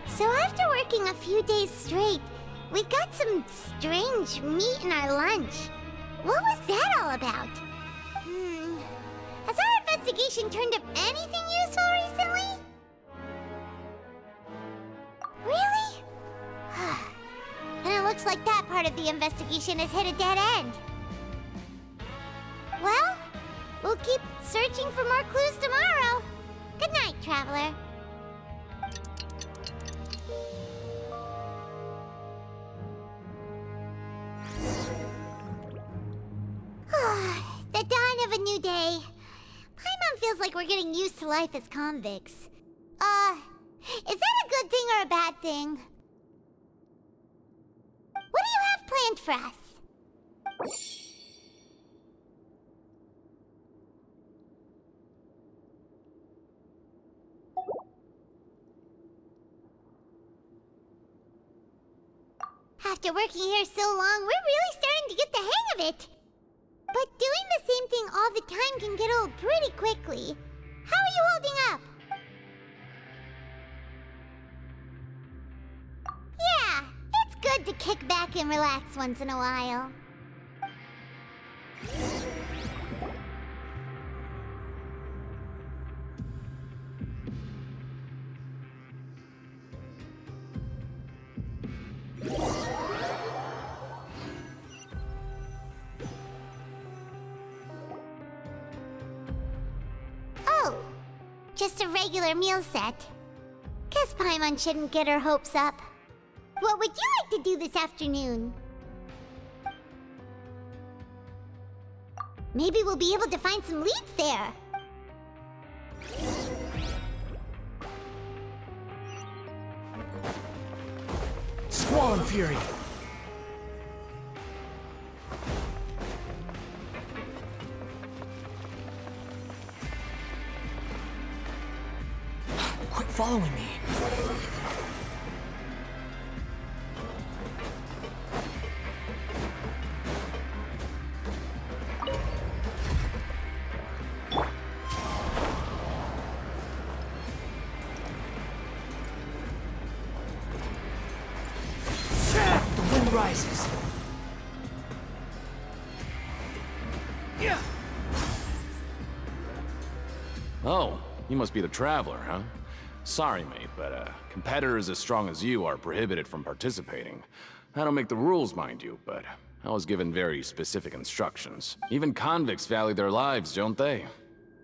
So after working a few days straight, we got some strange meat in our lunch. What was that all about? Has our investigation turned up anything useful recently? Really? And it looks like that part of the investigation has hit a dead end. Well, we'll keep searching for more clues tomorrow. Good night, Traveler. The dawn of a new day. Paimon feels like we're getting used to life as convicts. Is that a good thing or a bad thing? What do you have planned for us? After working here so long, we're really starting to get the hang of it. But doing the same thing all the time can get old pretty quickly. How are you holding up? Yeah, it's good to kick back and relax once in a while. Oh, just a regular meal set. Guess Paimon shouldn't get her hopes up. What would you like to do this afternoon? Maybe we'll be able to find some leads there. Squall Fury! Quit following me. The wind rises. Oh, you must be the Traveler, huh? Sorry, mate, but competitors as strong as you are prohibited from participating. I don't make the rules, mind you, but I was given very specific instructions. Even convicts value their lives, don't they?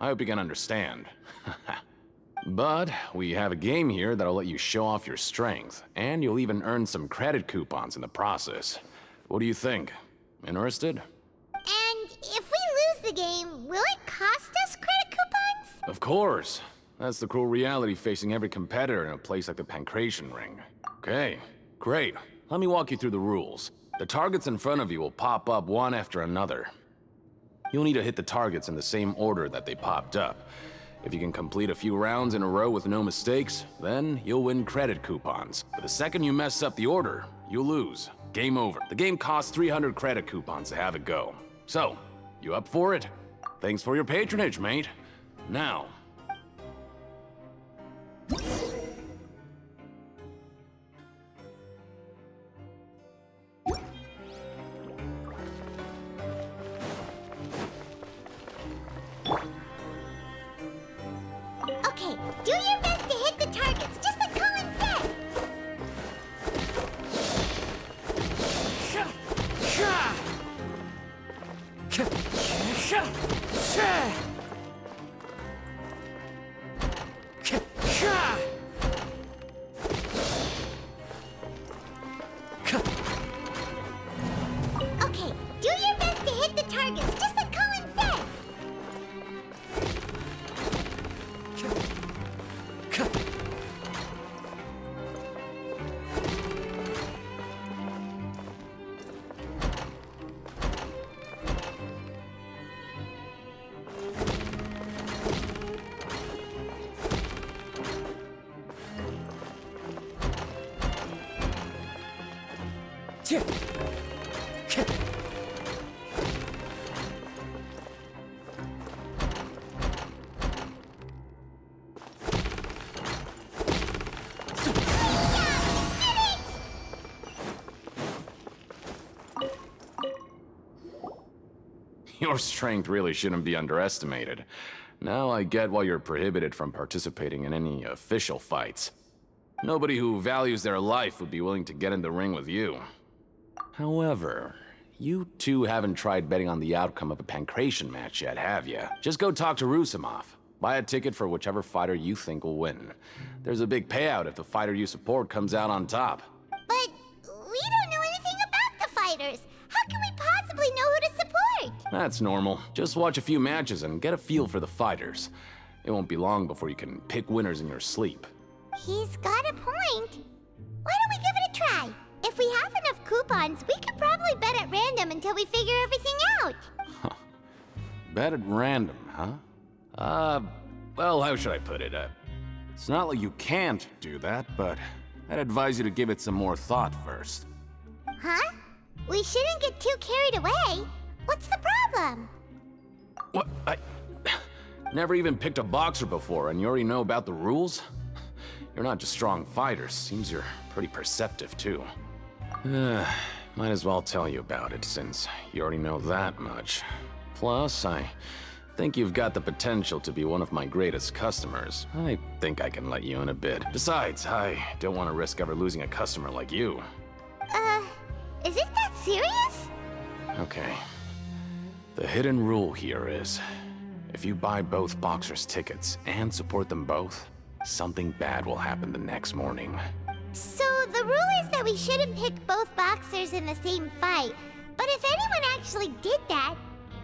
I hope you can understand. But we have a game here that'll let you show off your strength, and you'll even earn some credit coupons in the process. What do you think? Interested? And if we lose the game, will it cost us credit coupons? Of course. That's the cruel reality facing every competitor in a place like the Pancration Ring. Okay, great. Let me walk you through the rules. The targets in front of you will pop up one after another. You'll need to hit the targets in the same order that they popped up. If you can complete a few rounds in a row with no mistakes, then you'll win credit coupons. But the second you mess up the order, you'll lose. Game over. The game costs 300 credit coupons to have it go. So, you up for it? Thanks for your patronage, mate. Now, Okay, do your best to hit the targets, just like Colin said. Okay, do your best to hit the targets, just like Colin said. your strength really shouldn't be underestimated. Now I get why you're prohibited from participating in any official fights. Nobody who values their life would be willing to get in the ring with you. However, you two haven't tried betting on the outcome of a Pancration match yet, have you? Just go talk to Rusimov. Buy a ticket for whichever fighter you think will win. There's a big payout if the fighter you support comes out on top. But we don't know anything about the fighters. How can we possibly know who to support? That's normal. Just watch a few matches and get a feel for the fighters. It won't be long before you can pick winners in your sleep. He's got a point. Why don't we give it a try? If we have enough coupons, we could probably bet at random until we figure everything out. Bet at random, huh? Well, how should I put it? It's not like you can't do that, but I'd advise you to give it some more thought first. Huh? We shouldn't get too carried away. What's the problem? What? I never even picked a boxer before, and you already know about the rules? You're not just strong fighters. Seems you're pretty perceptive, too. Might as well tell you about it, since you already know that much. Plus, I think you've got the potential to be one of my greatest customers. I think I can let you in a bit. Besides, I don't want to risk ever losing a customer like you. Is it that serious? Okay. The hidden rule here is, if you buy both boxers' tickets and support them both, something bad will happen the next morning. So the rule is that we shouldn't pick both boxers in the same fight. But if anyone actually did that,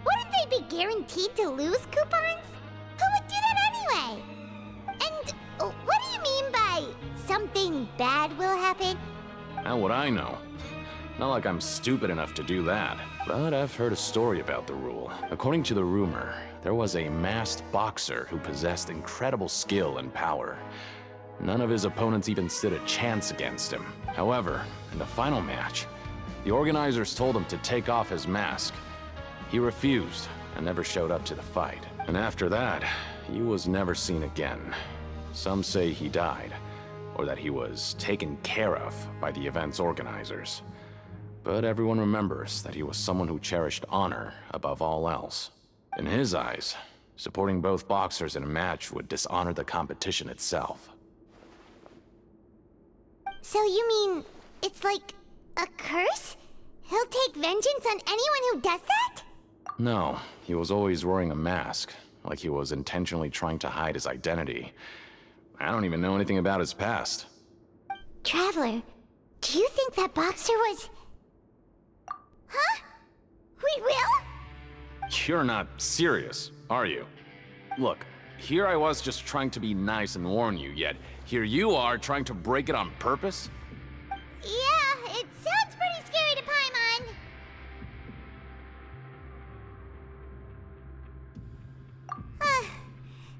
wouldn't they'd be guaranteed to lose coupons? Who would do that anyway? And what do you mean by something bad will happen? How would I know? Not like I'm stupid enough to do that. But I've heard a story about the rule. According to the rumor, there was a masked boxer who possessed incredible skill and power. None of his opponents even stood a chance against him. However, in the final match, the organizers told him to take off his mask. He refused and never showed up to the fight. And after that, he was never seen again. Some say he died, or that he was taken care of by the event's organizers. But everyone remembers that he was someone who cherished honor above all else. In his eyes, supporting both boxers in a match would dishonor the competition itself. So you mean it's like a curse? He'll take vengeance on anyone who does that? No, he was always wearing a mask, like he was intentionally trying to hide his identity. I don't even know anything about his past. Traveler, do you think that boxer was... Huh? We will? You're not serious, are you? Look, here I was just trying to be nice and warn you, yet here you are trying to break it on purpose? Yeah, it sounds pretty scary to Paimon.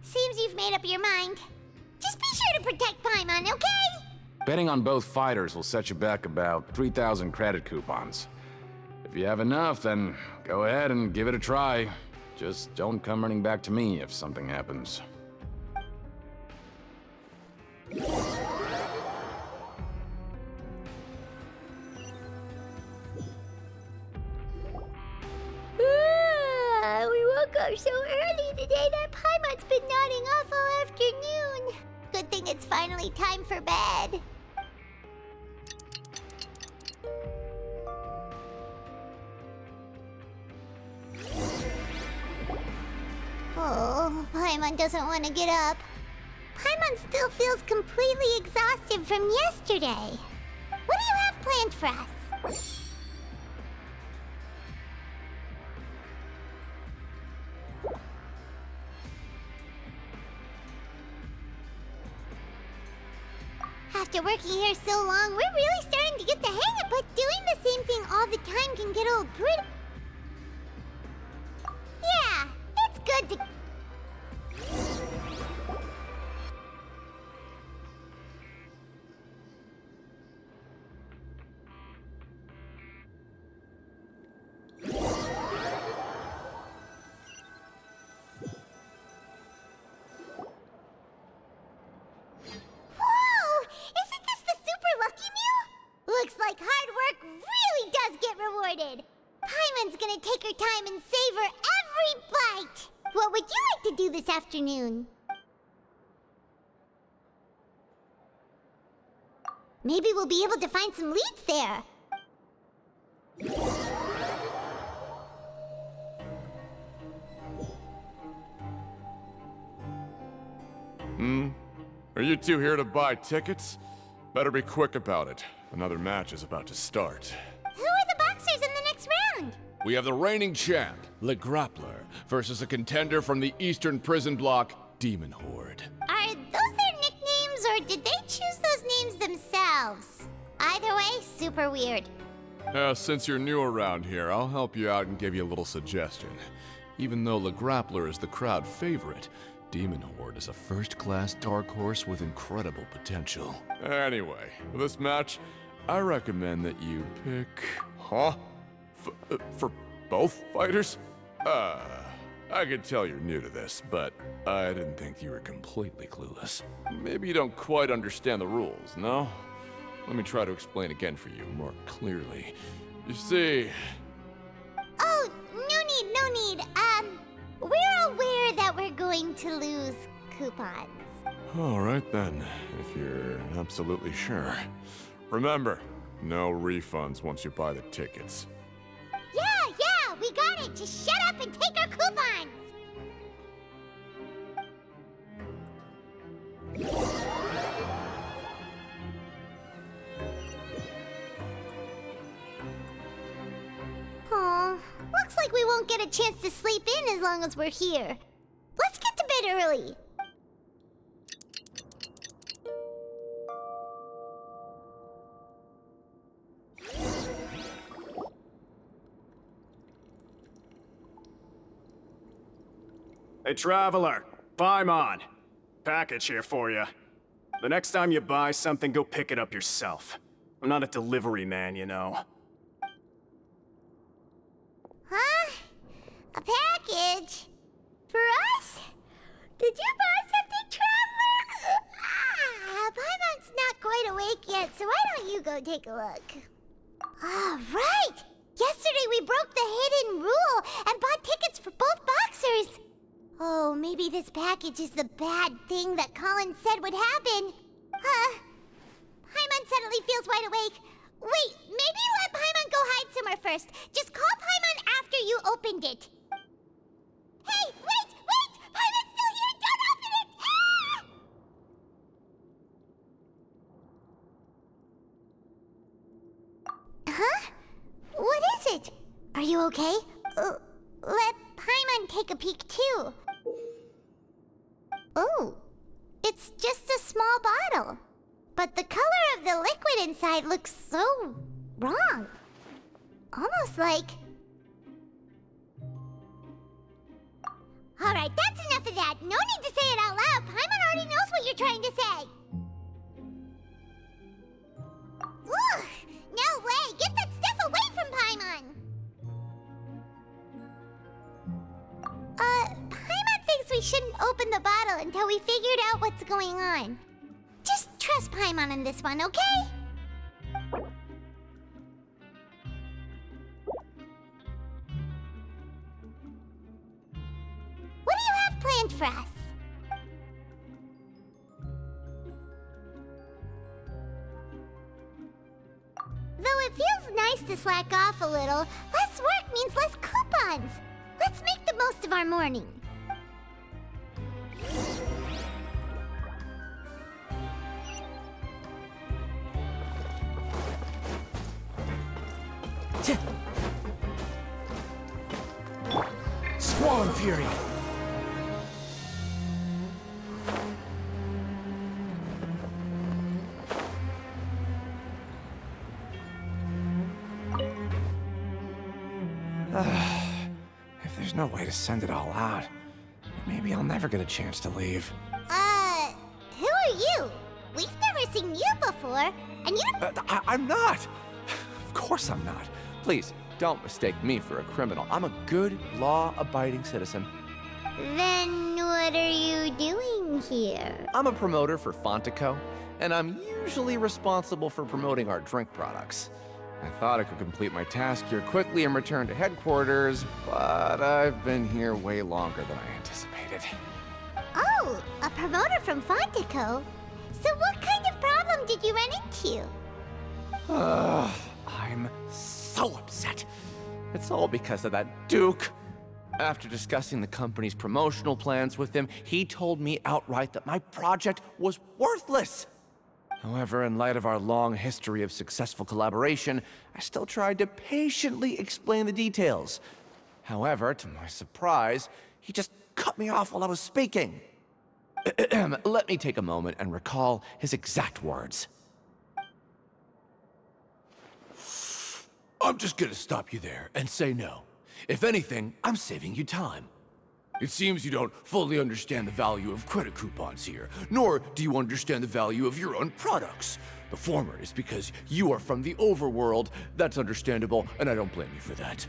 Seems you've made up your mind. Just be sure to protect Paimon, okay? Betting on both fighters will set you back about 3,000 credit coupons. If you have enough, then go ahead and give it a try. Just don't come running back to me if something happens. We woke up so early today that Paimon's been nodding off all afternoon. Good thing it's finally time for bed. Oh, Paimon doesn't want to get up. Paimon still feels completely exhausted from yesterday. What do you have planned for us? After working here so long, we're really starting to get the hang of it, but doing the same thing all the time can get old pretty... Yeah, it's good to... Whoa! Isn't this the Super Lucky Meal? Looks like hard work really does get rewarded. Paimon's gonna take her time and savor every bite. What would you like to do this afternoon? Maybe we'll be able to find some leads there. Are you two here to buy tickets? Better be quick about it. Another match is about to start. Who are the boxers in the next round? We have the reigning champ, Le Grappler, versus a contender from the Eastern Prison Block, Demon Horde. Are those their nicknames, or did they choose those names themselves? Either way, super weird. Since you're new around here, I'll help you out and give you a little suggestion. Even though Le Grappler is the crowd favorite, Demon Horde is a first-class dark horse with incredible potential. Anyway, for this match, I recommend that you pick... Huh? For both fighters? I can tell you're new to this, but I didn't think you were completely clueless. Maybe you don't quite understand the rules, no? Let me try to explain again for you more clearly. You see... Oh, no need. We're aware that we're going to lose coupons. All right then, if you're absolutely sure. Remember, no refunds once you buy the tickets. Yeah, we got it. Just shut up and take our coupons. Aw, looks like we won't get get a chance to sleep in as long as we're here. Let's get to bed early. Hey, Traveler. Paimon. Package here for you. The next time you buy something, go pick it up yourself. I'm not a delivery man, you know. Huh? A package? For us? Did you buy something, Traveler? Paimon's not quite awake yet, so why don't you go take a look? Ah, right! Yesterday we broke the hidden rule and bought tickets for both boxers. Oh, maybe this package is the bad thing that Colin said would happen. Paimon suddenly feels wide awake. Wait, maybe let Paimon go hide somewhere first. Just call Paimon after you opened it. Hey, wait! Paimon's still here! Don't open it! Ah! Huh? What is it? Are you okay? Let Paimon take a peek too. Oh, it's just a small bottle. But the color of the liquid inside looks so wrong. Almost like... Alright, that's enough of that. No need to say it out loud. Paimon already knows what you're trying to say. Ugh! No way! Get that stuff away from Paimon! Paimon thinks we shouldn't open the bottle until we figured out what's going on. Just trust Paimon on this one, okay? What do you have planned for us? Though it feels nice to slack off a little, less work means less coupons. Let's make the most of our morning. Squall Fury! If there's no way to send it all out, maybe I'll never get a chance to leave. Who are you? We've never seen you before, and you don't... I'm not! Of course I'm not. Please, don't mistake me for a criminal. I'm a good, law-abiding citizen. Then what are you doing here? I'm a promoter for Fontico, and I'm usually responsible for promoting our drink products. I thought I could complete my task here quickly and return to headquarters, but I've been here way longer than I anticipated. Oh, a promoter from Fontico? So what kind of problem did you run into? I'm so upset. It's all because of that Duke. After discussing the company's promotional plans with him, he told me outright that my project was worthless. However, in light of our long history of successful collaboration, I still tried to patiently explain the details. However, to my surprise, he just cut me off while I was speaking. Let me take a moment and recall his exact words. I'm just gonna stop you there and say no. If anything, I'm saving you time. It seems you don't fully understand the value of credit coupons here, nor do you understand the value of your own products. The former is because you are from the overworld. That's understandable, and I don't blame you for that.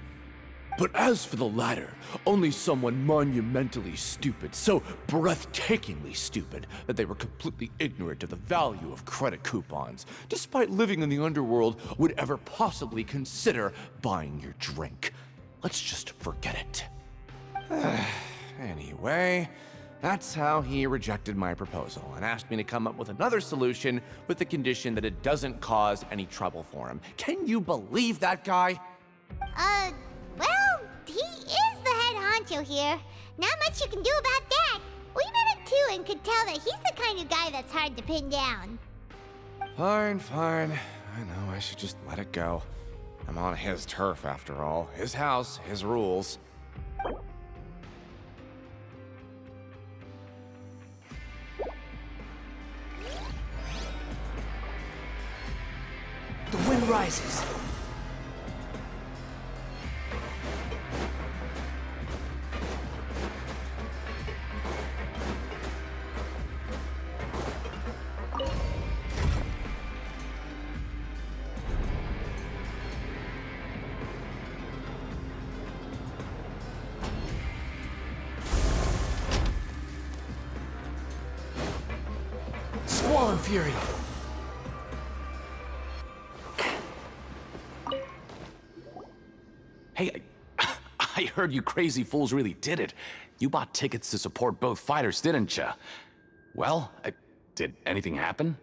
But as for the latter, only someone monumentally stupid, so breathtakingly stupid that they were completely ignorant of the value of credit coupons, despite living in the underworld, would ever possibly consider buying your drink. Let's just forget it. Anyway, that's how he rejected my proposal and asked me to come up with another solution with the condition that it doesn't cause any trouble for him. Can you believe that guy? Well, he is the head honcho here. Not much you can do about that. We met him too and could tell that he's the kind of guy that's hard to pin down. Fine. I know I should just let it go. I'm on his turf after all. His house, his rules. rises. Squall Fury. Hey, I heard you crazy fools really did it. You bought tickets to support both fighters, didn't ya? Well, did anything happen?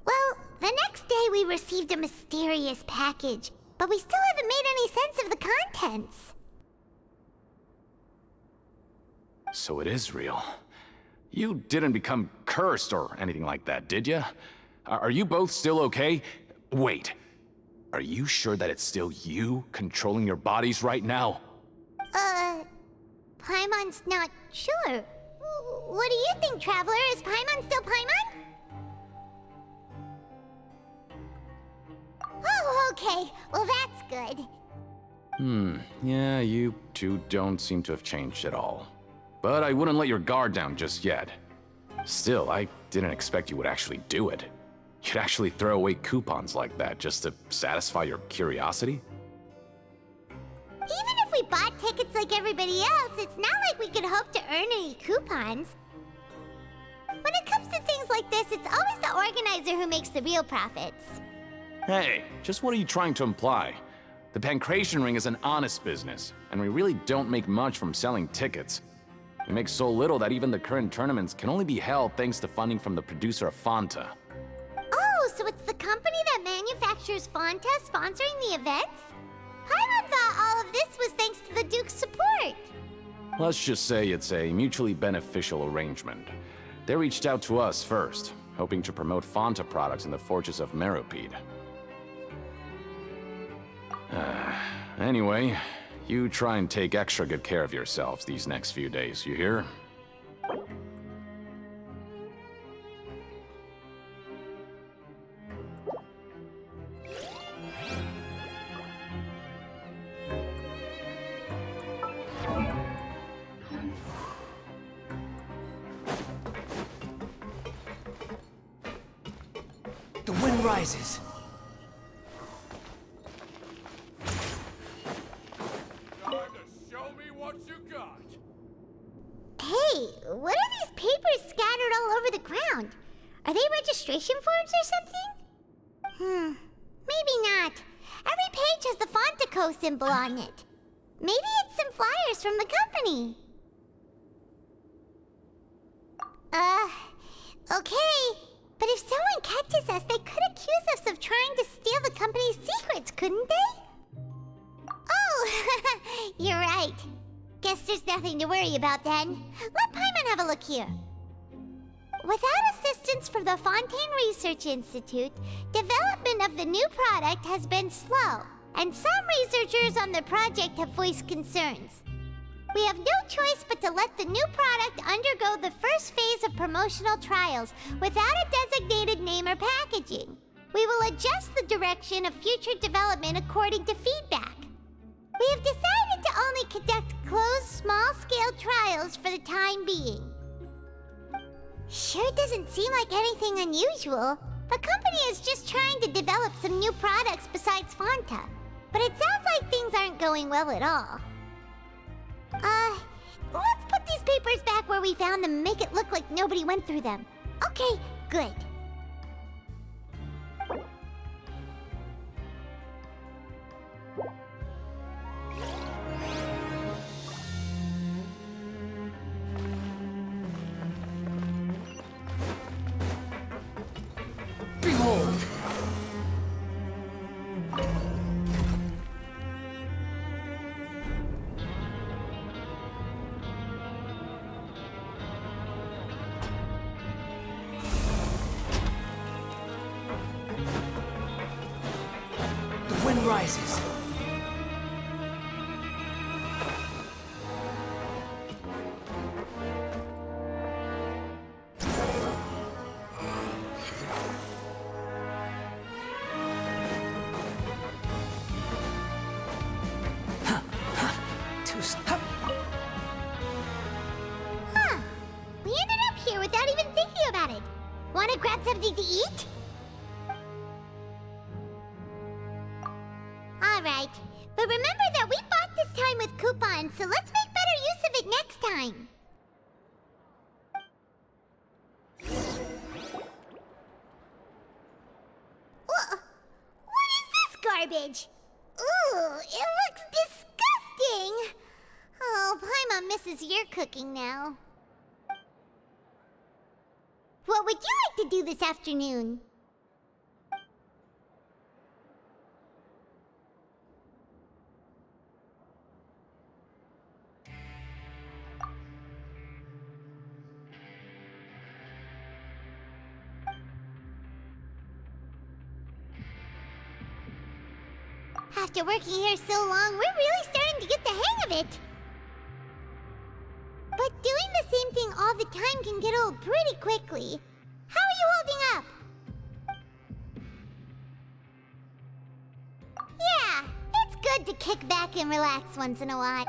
Well, the next day we received a mysterious package, but we still haven't made any sense of the contents. So it is real. You didn't become cursed or anything like that, did ya? Are you both still okay? Wait. Are you sure that it's still you controlling your bodies right now? Paimon's not sure. What do you think, Traveler? Is Paimon still Paimon? Oh, okay. Well, that's good. Yeah, you two don't seem to have changed at all. But I wouldn't let your guard down just yet. Still, I didn't expect you would actually do it. You'd actually throw away coupons like that just to satisfy your curiosity? Even if we bought tickets like everybody else, it's not like we could hope to earn any coupons. When it comes to things like this, it's always the organizer who makes the real profits. Hey, just what are you trying to imply? The Pancration Ring is an honest business, and we really don't make much from selling tickets. We make so little that even the current tournaments can only be held thanks to funding from the producer of Fanta. Oh, so it's the company that manufactures Fanta sponsoring the events? Paimon thought all of this was thanks to the Duke's support. Let's just say it's a mutually beneficial arrangement. They reached out to us first, hoping to promote Fanta products in the Fortress of Meropide. Anyway, you try and take extra good care of yourselves these next few days, you hear? The wind rises. Hey, what are these papers scattered all over the ground? Are they registration forms or something? Maybe not. Every page has the Fontico symbol on it. Maybe it's some flyers from the company. Okay. But if someone catches us, they could accuse us of trying to steal the company's secrets, couldn't they? Oh, you're right. Guess there's nothing to worry about then. Let Paimon have a look here. Without assistance from the Fontaine Research Institute, development of the new product has been slow, and some researchers on the project have voiced concerns. We have no choice but to let the new product undergo the first phase of promotional trials without a designated name or packaging. We will adjust the direction of future development according to feedback. We have decided to only conduct closed, small-scale trials for the time being. Sure doesn't seem like anything unusual. The company is just trying to develop some new products besides Fanta. But it sounds like things aren't going well at all. Let's put these papers back where we found them and make it look like nobody went through them. Okay, good. Behold! The wind rises. Wanna grab something to eat? Alright, but remember that we bought this time with coupons, so let's make better use of it next time. What is this garbage? Ooh, it looks disgusting! Oh, Paimon misses your cooking now. What would you like to do this afternoon? After working here so long, we're really starting to get the hang of it. But doing the same thing all the time can get old pretty quickly. How are you holding up? Yeah, it's good to kick back and relax once in a while.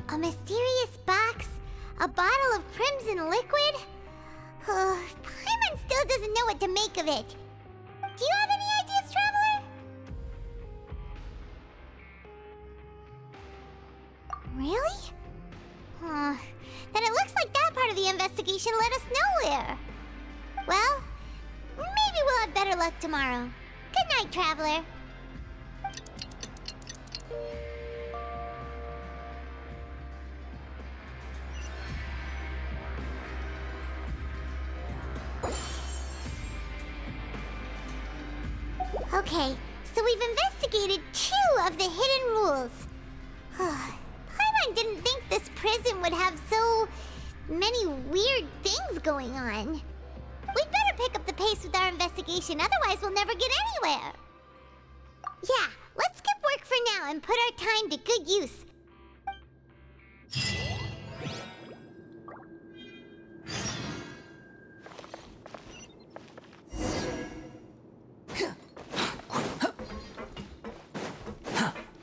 A mysterious box? A bottle of crimson liquid? Paimon still doesn't know what to make of it. Do you have any ideas, Traveler? Really? Then it looks like that part of the investigation led us nowhere. Well, maybe we'll have better luck tomorrow. Good night, Traveler. Okay, so we've investigated 2 of the hidden rules. Paimon didn't think this prison would have so many weird things going on. We'd better pick up the pace with our investigation, otherwise we'll never get anywhere. Yeah, let's skip work for now and put our time to good use.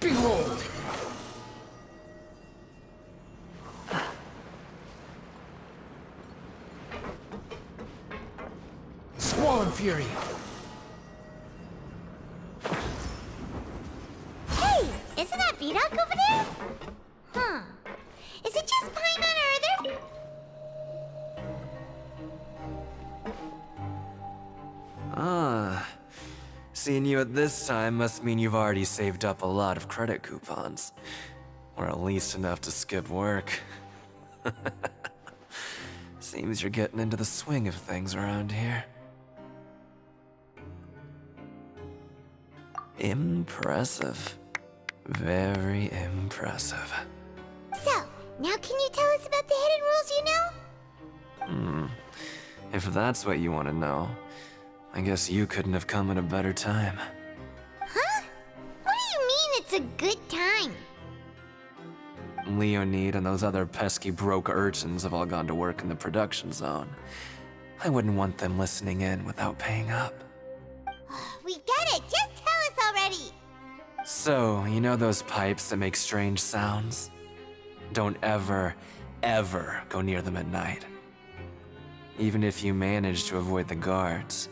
Behold! Squall and Fury! Hey, isn't that Vidoc over there? Huh. Is it just Paimon or are there... Ah. Seeing you at this time must mean you've already saved up a lot of credit coupons. Or at least enough to skip work. Seems you're getting into the swing of things around here. Impressive. Very impressive. So, now can you tell us about the hidden rules you know? If that's what you want to know, I guess you couldn't have come at a better time. Huh? What do you mean it's a good time? Leonid and those other pesky broke urchins have all gone to work in the production zone. I wouldn't want them listening in without paying up. We get it! Just tell us already! So, you know those pipes that make strange sounds? Don't ever, ever go near them at night. Even if you manage to avoid the guards,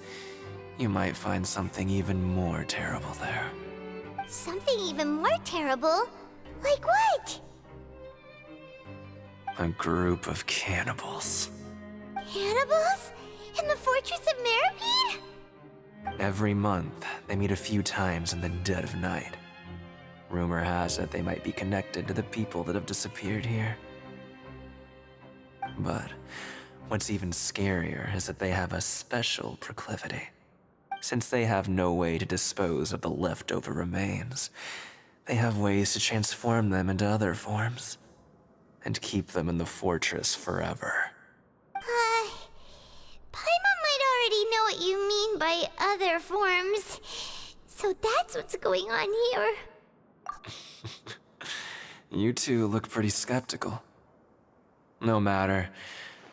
you might find something even more terrible there. Something even more terrible? Like what? A group of cannibals. Cannibals? In the Fortress of Meripede? Every month, they meet a few times in the dead of night. Rumor has it they might be connected to the people that have disappeared here. But what's even scarier is that they have a special proclivity. Since they have no way to dispose of the leftover remains, they have ways to transform them into other forms and keep them in the fortress forever. Paimon might already know what you mean by other forms. So that's what's going on here. You two look pretty skeptical. No matter,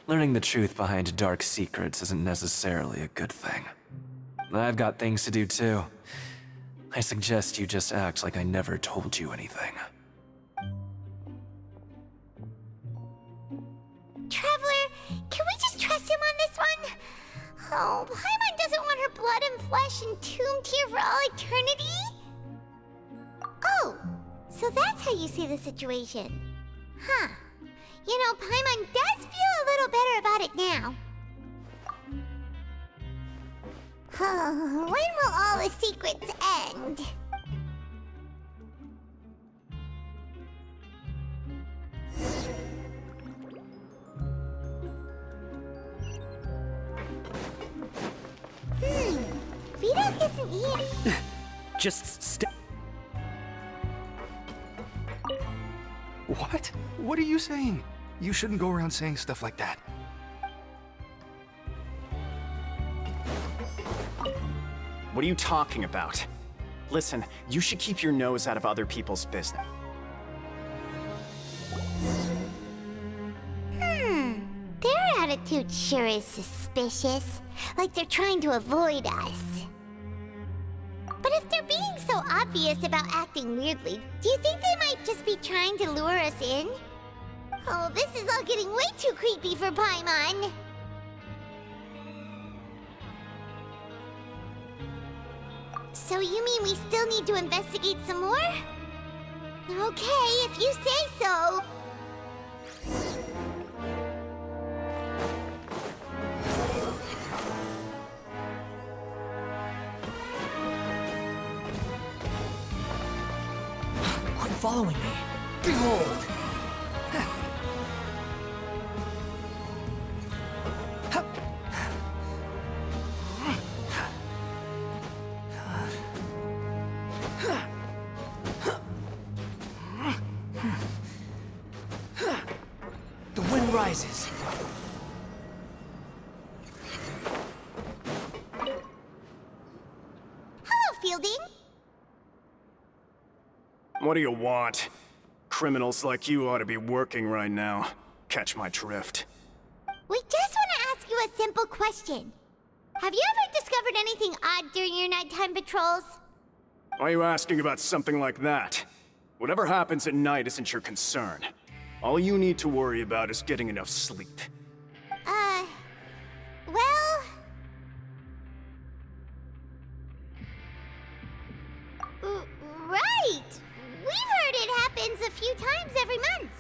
learning the truth behind dark secrets isn't necessarily a good thing. I've got things to do too. I suggest you just act like I never told you anything. Traveler, can we just trust him on this one? Oh, Paimon doesn't want her blood and flesh entombed here for all eternity? Oh, so that's how you see the situation. Huh. You know, Paimon does feel a little better about it now. When will all the secrets end? Vito isn't here. Just stay. What? What are you saying? You shouldn't go around saying stuff like that. What are you talking about? Listen, you should keep your nose out of other people's business. Their attitude sure is suspicious. Like they're trying to avoid us. But if they're being so obvious about acting weirdly, do you think they might just be trying to lure us in? Oh, this is all getting way too creepy for Paimon. So you mean we still need to investigate some more? Okay, if you say so. Quit following me. Behold! The wind rises. Hello, Fielding. What do you want? Criminals like you ought to be working right now. Catch my drift. We just want to ask you a simple question. Have you ever discovered anything odd during your nighttime patrols? Why are you asking about something like that? Whatever happens at night isn't your concern. All you need to worry about is getting enough sleep. Well... Right! We've heard it happens a few times every month.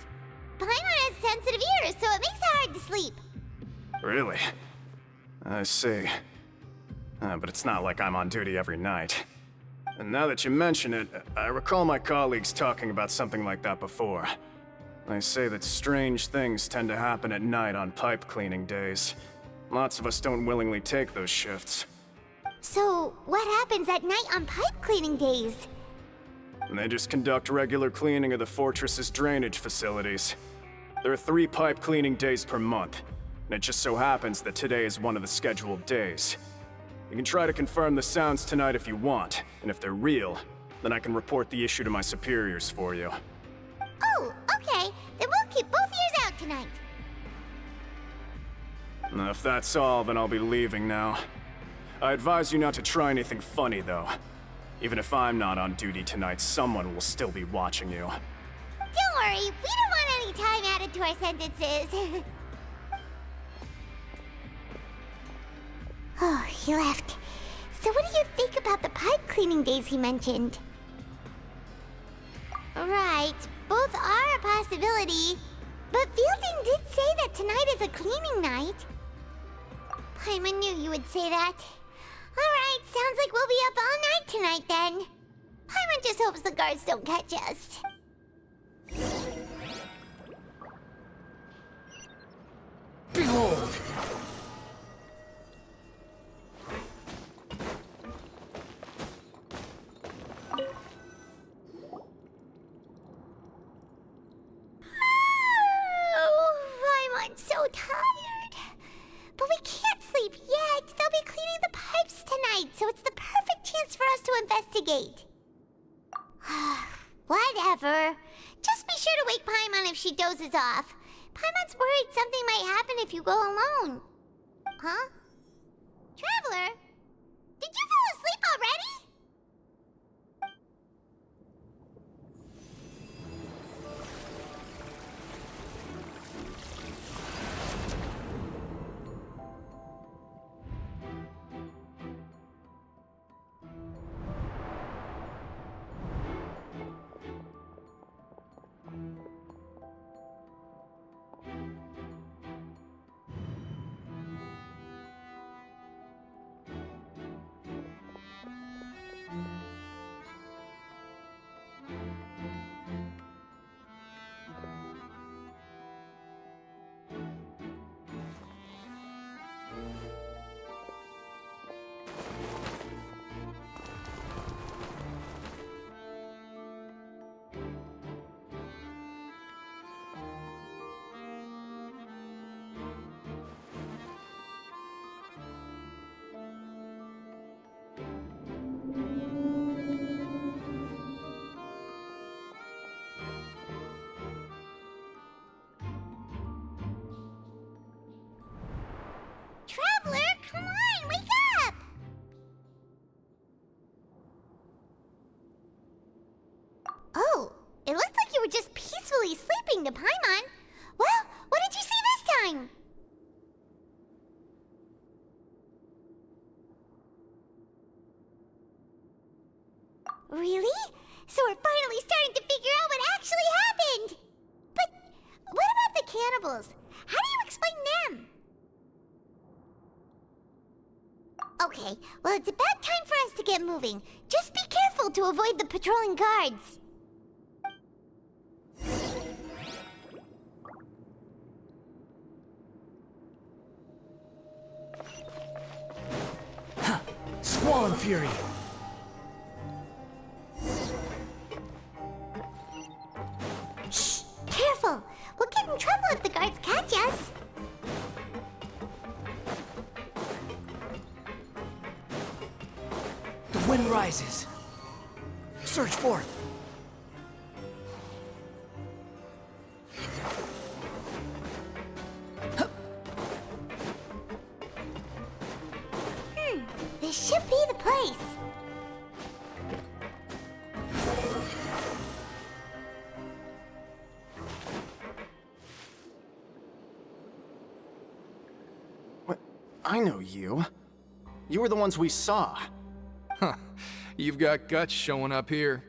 Paimon has sensitive ears, so it makes it hard to sleep. Really? I see. But it's not like I'm on duty every night. And now that you mention it, I recall my colleagues talking about something like that before. They say that strange things tend to happen at night on pipe cleaning days. Lots of us don't willingly take those shifts. So, what happens at night on pipe cleaning days? They just conduct regular cleaning of the fortress's drainage facilities. There are 3 pipe cleaning days per month, and it just so happens that today is one of the scheduled days. You can try to confirm the sounds tonight if you want, and if they're real, then I can report the issue to my superiors for you. Oh, okay. Then we'll keep both ears out tonight. If that's all, then I'll be leaving now. I advise you not to try anything funny, though. Even if I'm not on duty tonight, someone will still be watching you. Don't worry, we don't want any time added to our sentences. Oh, he left. So what do you think about the pipe cleaning days he mentioned? Right, both are a possibility. But Fielding did say that tonight is a cleaning night. Paimon knew you would say that. Alright, sounds like we'll be up all night tonight then. Paimon just hopes the guards don't catch us. Behold! Paimon's so tired. But we can't sleep yet. They'll be cleaning the pipes tonight, so it's the perfect chance for us to investigate. Whatever. Just be sure to wake Paimon if she dozes off. Paimon's worried something might happen if you go alone. Huh? Traveler? Did you Traveler, come on, wake up! Oh, it looked like you were just peacefully sleeping to Paimon. Well, what did you see this time? Really? So we're finally starting to figure out what actually happened! But what about the cannibals? How do you explain them? Okay, well, it's about time for us to get moving. Just be careful to avoid the patrolling guards. Squall Fury! Shh! Careful! We'll get in trouble if the guards catch us. The wind rises. Search for it. This should be the place. What? I know you. You were the ones we saw. Huh. You've got guts showing up here.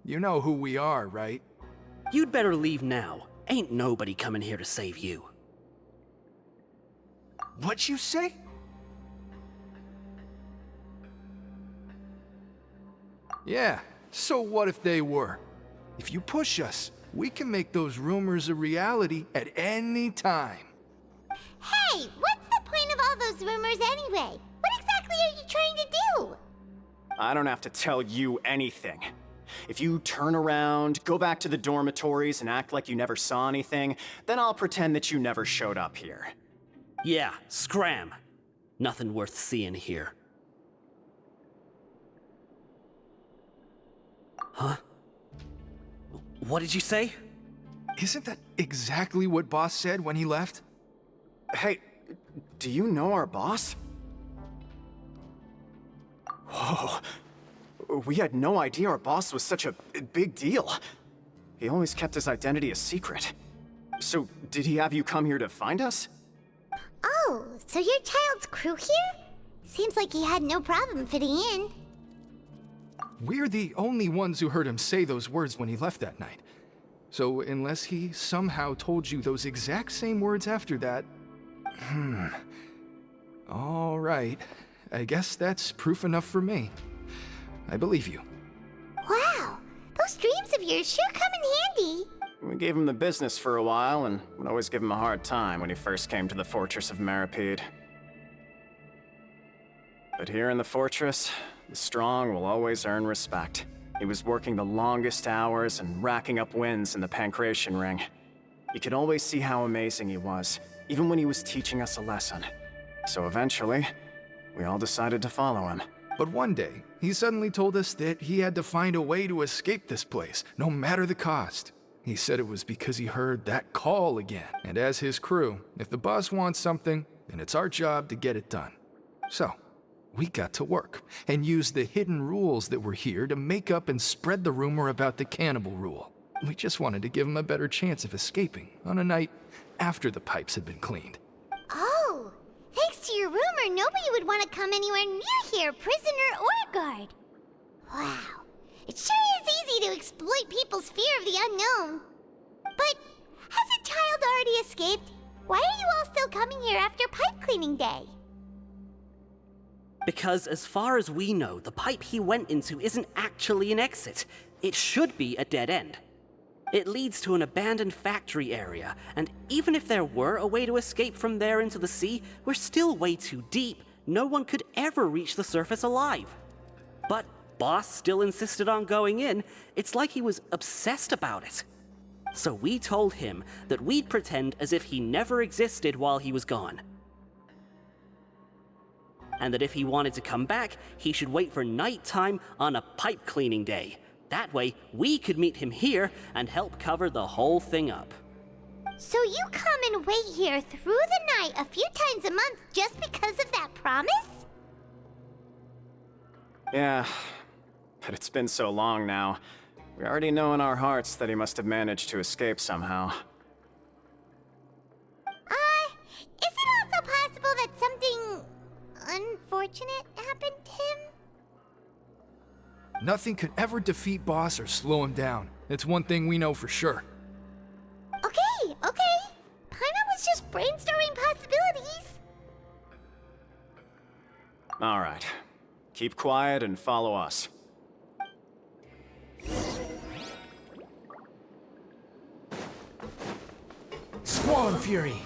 You know who we are, right? You'd better leave now. Ain't nobody coming here to save you. What'd you say? Yeah, so what if they were? If you push us, we can make those rumors a reality at any time. Hey, what's the point of all those rumors anyway? What exactly are you trying to do? I don't have to tell you anything. If you turn around, go back to the dormitories and act like you never saw anything, then I'll pretend that you never showed up here. Yeah, scram. Nothing worth seeing here. Huh? What did you say? Isn't that exactly what Boss said when he left? Hey, do you know our boss? Whoa. We had no idea our boss was such a big deal. He always kept his identity a secret. So, did he have you come here to find us? Oh, so you're Child's crew here? Seems like he had no problem fitting in. We're the only ones who heard him say those words when he left that night. So unless he somehow told you those exact same words after that... All right. I guess that's proof enough for me. I believe you. Wow, those dreams of yours sure come in handy. We gave him the business for a while and would always give him a hard time when he first came to the fortress of Meripede. But here in the fortress, the strong will always earn respect. He was working the longest hours and racking up wins in the Pancration Ring. You could always see how amazing he was, even when he was teaching us a lesson. So eventually, we all decided to follow him. But one day, he suddenly told us that he had to find a way to escape this place, no matter the cost. He said it was because he heard that call again. And as his crew, if the boss wants something, then it's our job to get it done. So, we got to work, and used the hidden rules that were here to make up and spread the rumor about the cannibal rule. We just wanted to give him a better chance of escaping on a night after the pipes had been cleaned. Oh, thanks to your rumor, nobody would want to come anywhere near here, prisoner or guard. Wow, it sure is easy to exploit people's fear of the unknown. But has a child already escaped? Why are you all still coming here after pipe cleaning day? Because as far as we know, the pipe he went into isn't actually an exit. It should be a dead end. It leads to an abandoned factory area, and even if there were a way to escape from there into the sea, we're still way too deep. No one could ever reach the surface alive. But Boss still insisted on going in. It's like he was obsessed about it. So we told him that we'd pretend as if he never existed while he was gone. And that if he wanted to come back, he should wait for nighttime on a pipe cleaning day. That way, we could meet him here and help cover the whole thing up. So you come and wait here through the night a few times a month just because of that promise? Yeah, but it's been so long now. We already know in our hearts that he must have managed to escape somehow. Is it also possible that something unfortunate happened to him? Nothing could ever defeat Boss or slow him down. It's one thing we know for sure. Okay. Paimon was just brainstorming possibilities. All right. Keep quiet and follow us. Squall and Fury!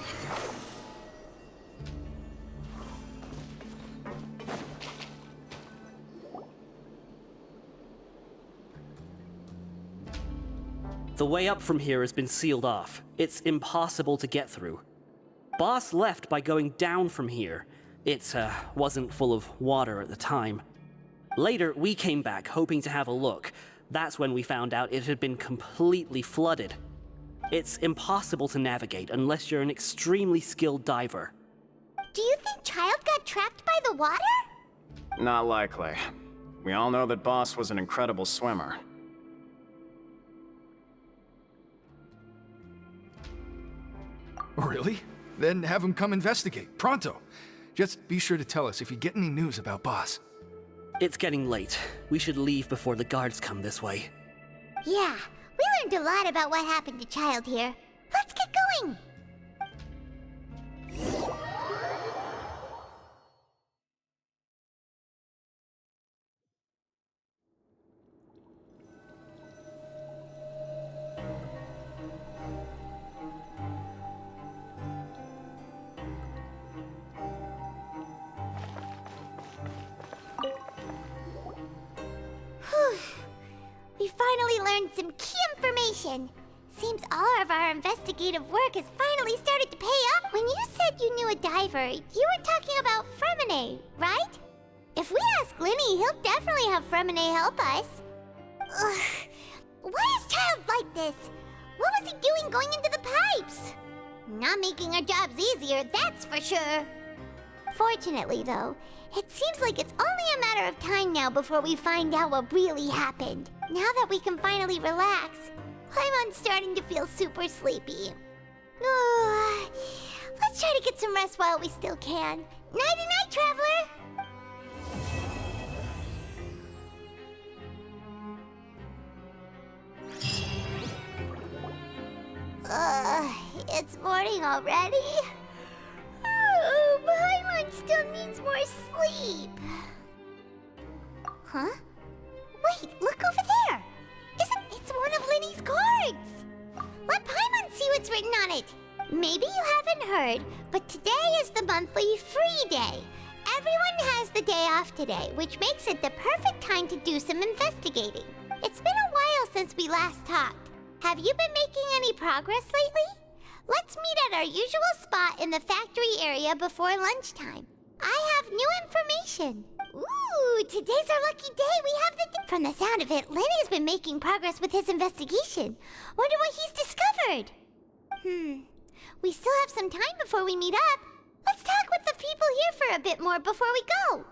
The way up from here has been sealed off. It's impossible to get through. Boss left by going down from here. It wasn't full of water at the time. Later, we came back hoping to have a look. That's when we found out it had been completely flooded. It's impossible to navigate unless you're an extremely skilled diver. Do you think Child got trapped by the water? Not likely. We all know that Boss was an incredible swimmer. Really? Then have him come investigate, pronto. Just be sure to tell us if you get any news about Boss. It's getting late. We should leave before the guards come this way. Yeah, we learned a lot about what happened to Child here. Let's get going! We finally learned some key information. Seems all of our investigative work has finally started to pay up. When you said you knew a diver, you were talking about Fremine, right? If we ask Linny, he'll definitely have Fremine help us. Ugh. Why is Child like this? What was he doing going into the pipes? Not making our jobs easier, that's for sure. Fortunately, though, it seems like it's only a matter of time now before we find out what really happened. Now that we can finally relax, Paimon's starting to feel super sleepy. Let's try to get some rest while we still can. Nighty-night, traveler! It's morning already? Paimon still needs more sleep. Huh? Wait, look over there! It's one of Linny's cards! Let Paimon see what's written on it. Maybe you haven't heard, but today is the monthly free day. Everyone has the day off today, which makes it the perfect time to do some investigating. It's been a while since we last talked. Have you been making any progress lately? Let's meet at our usual spot in the factory area before lunchtime. I have new information. Ooh, today's our lucky day. We have the... From the sound of it, Lenny's been making progress with his investigation. Wonder what he's discovered. We still have some time before we meet up. Let's talk with the people here for a bit more before we go.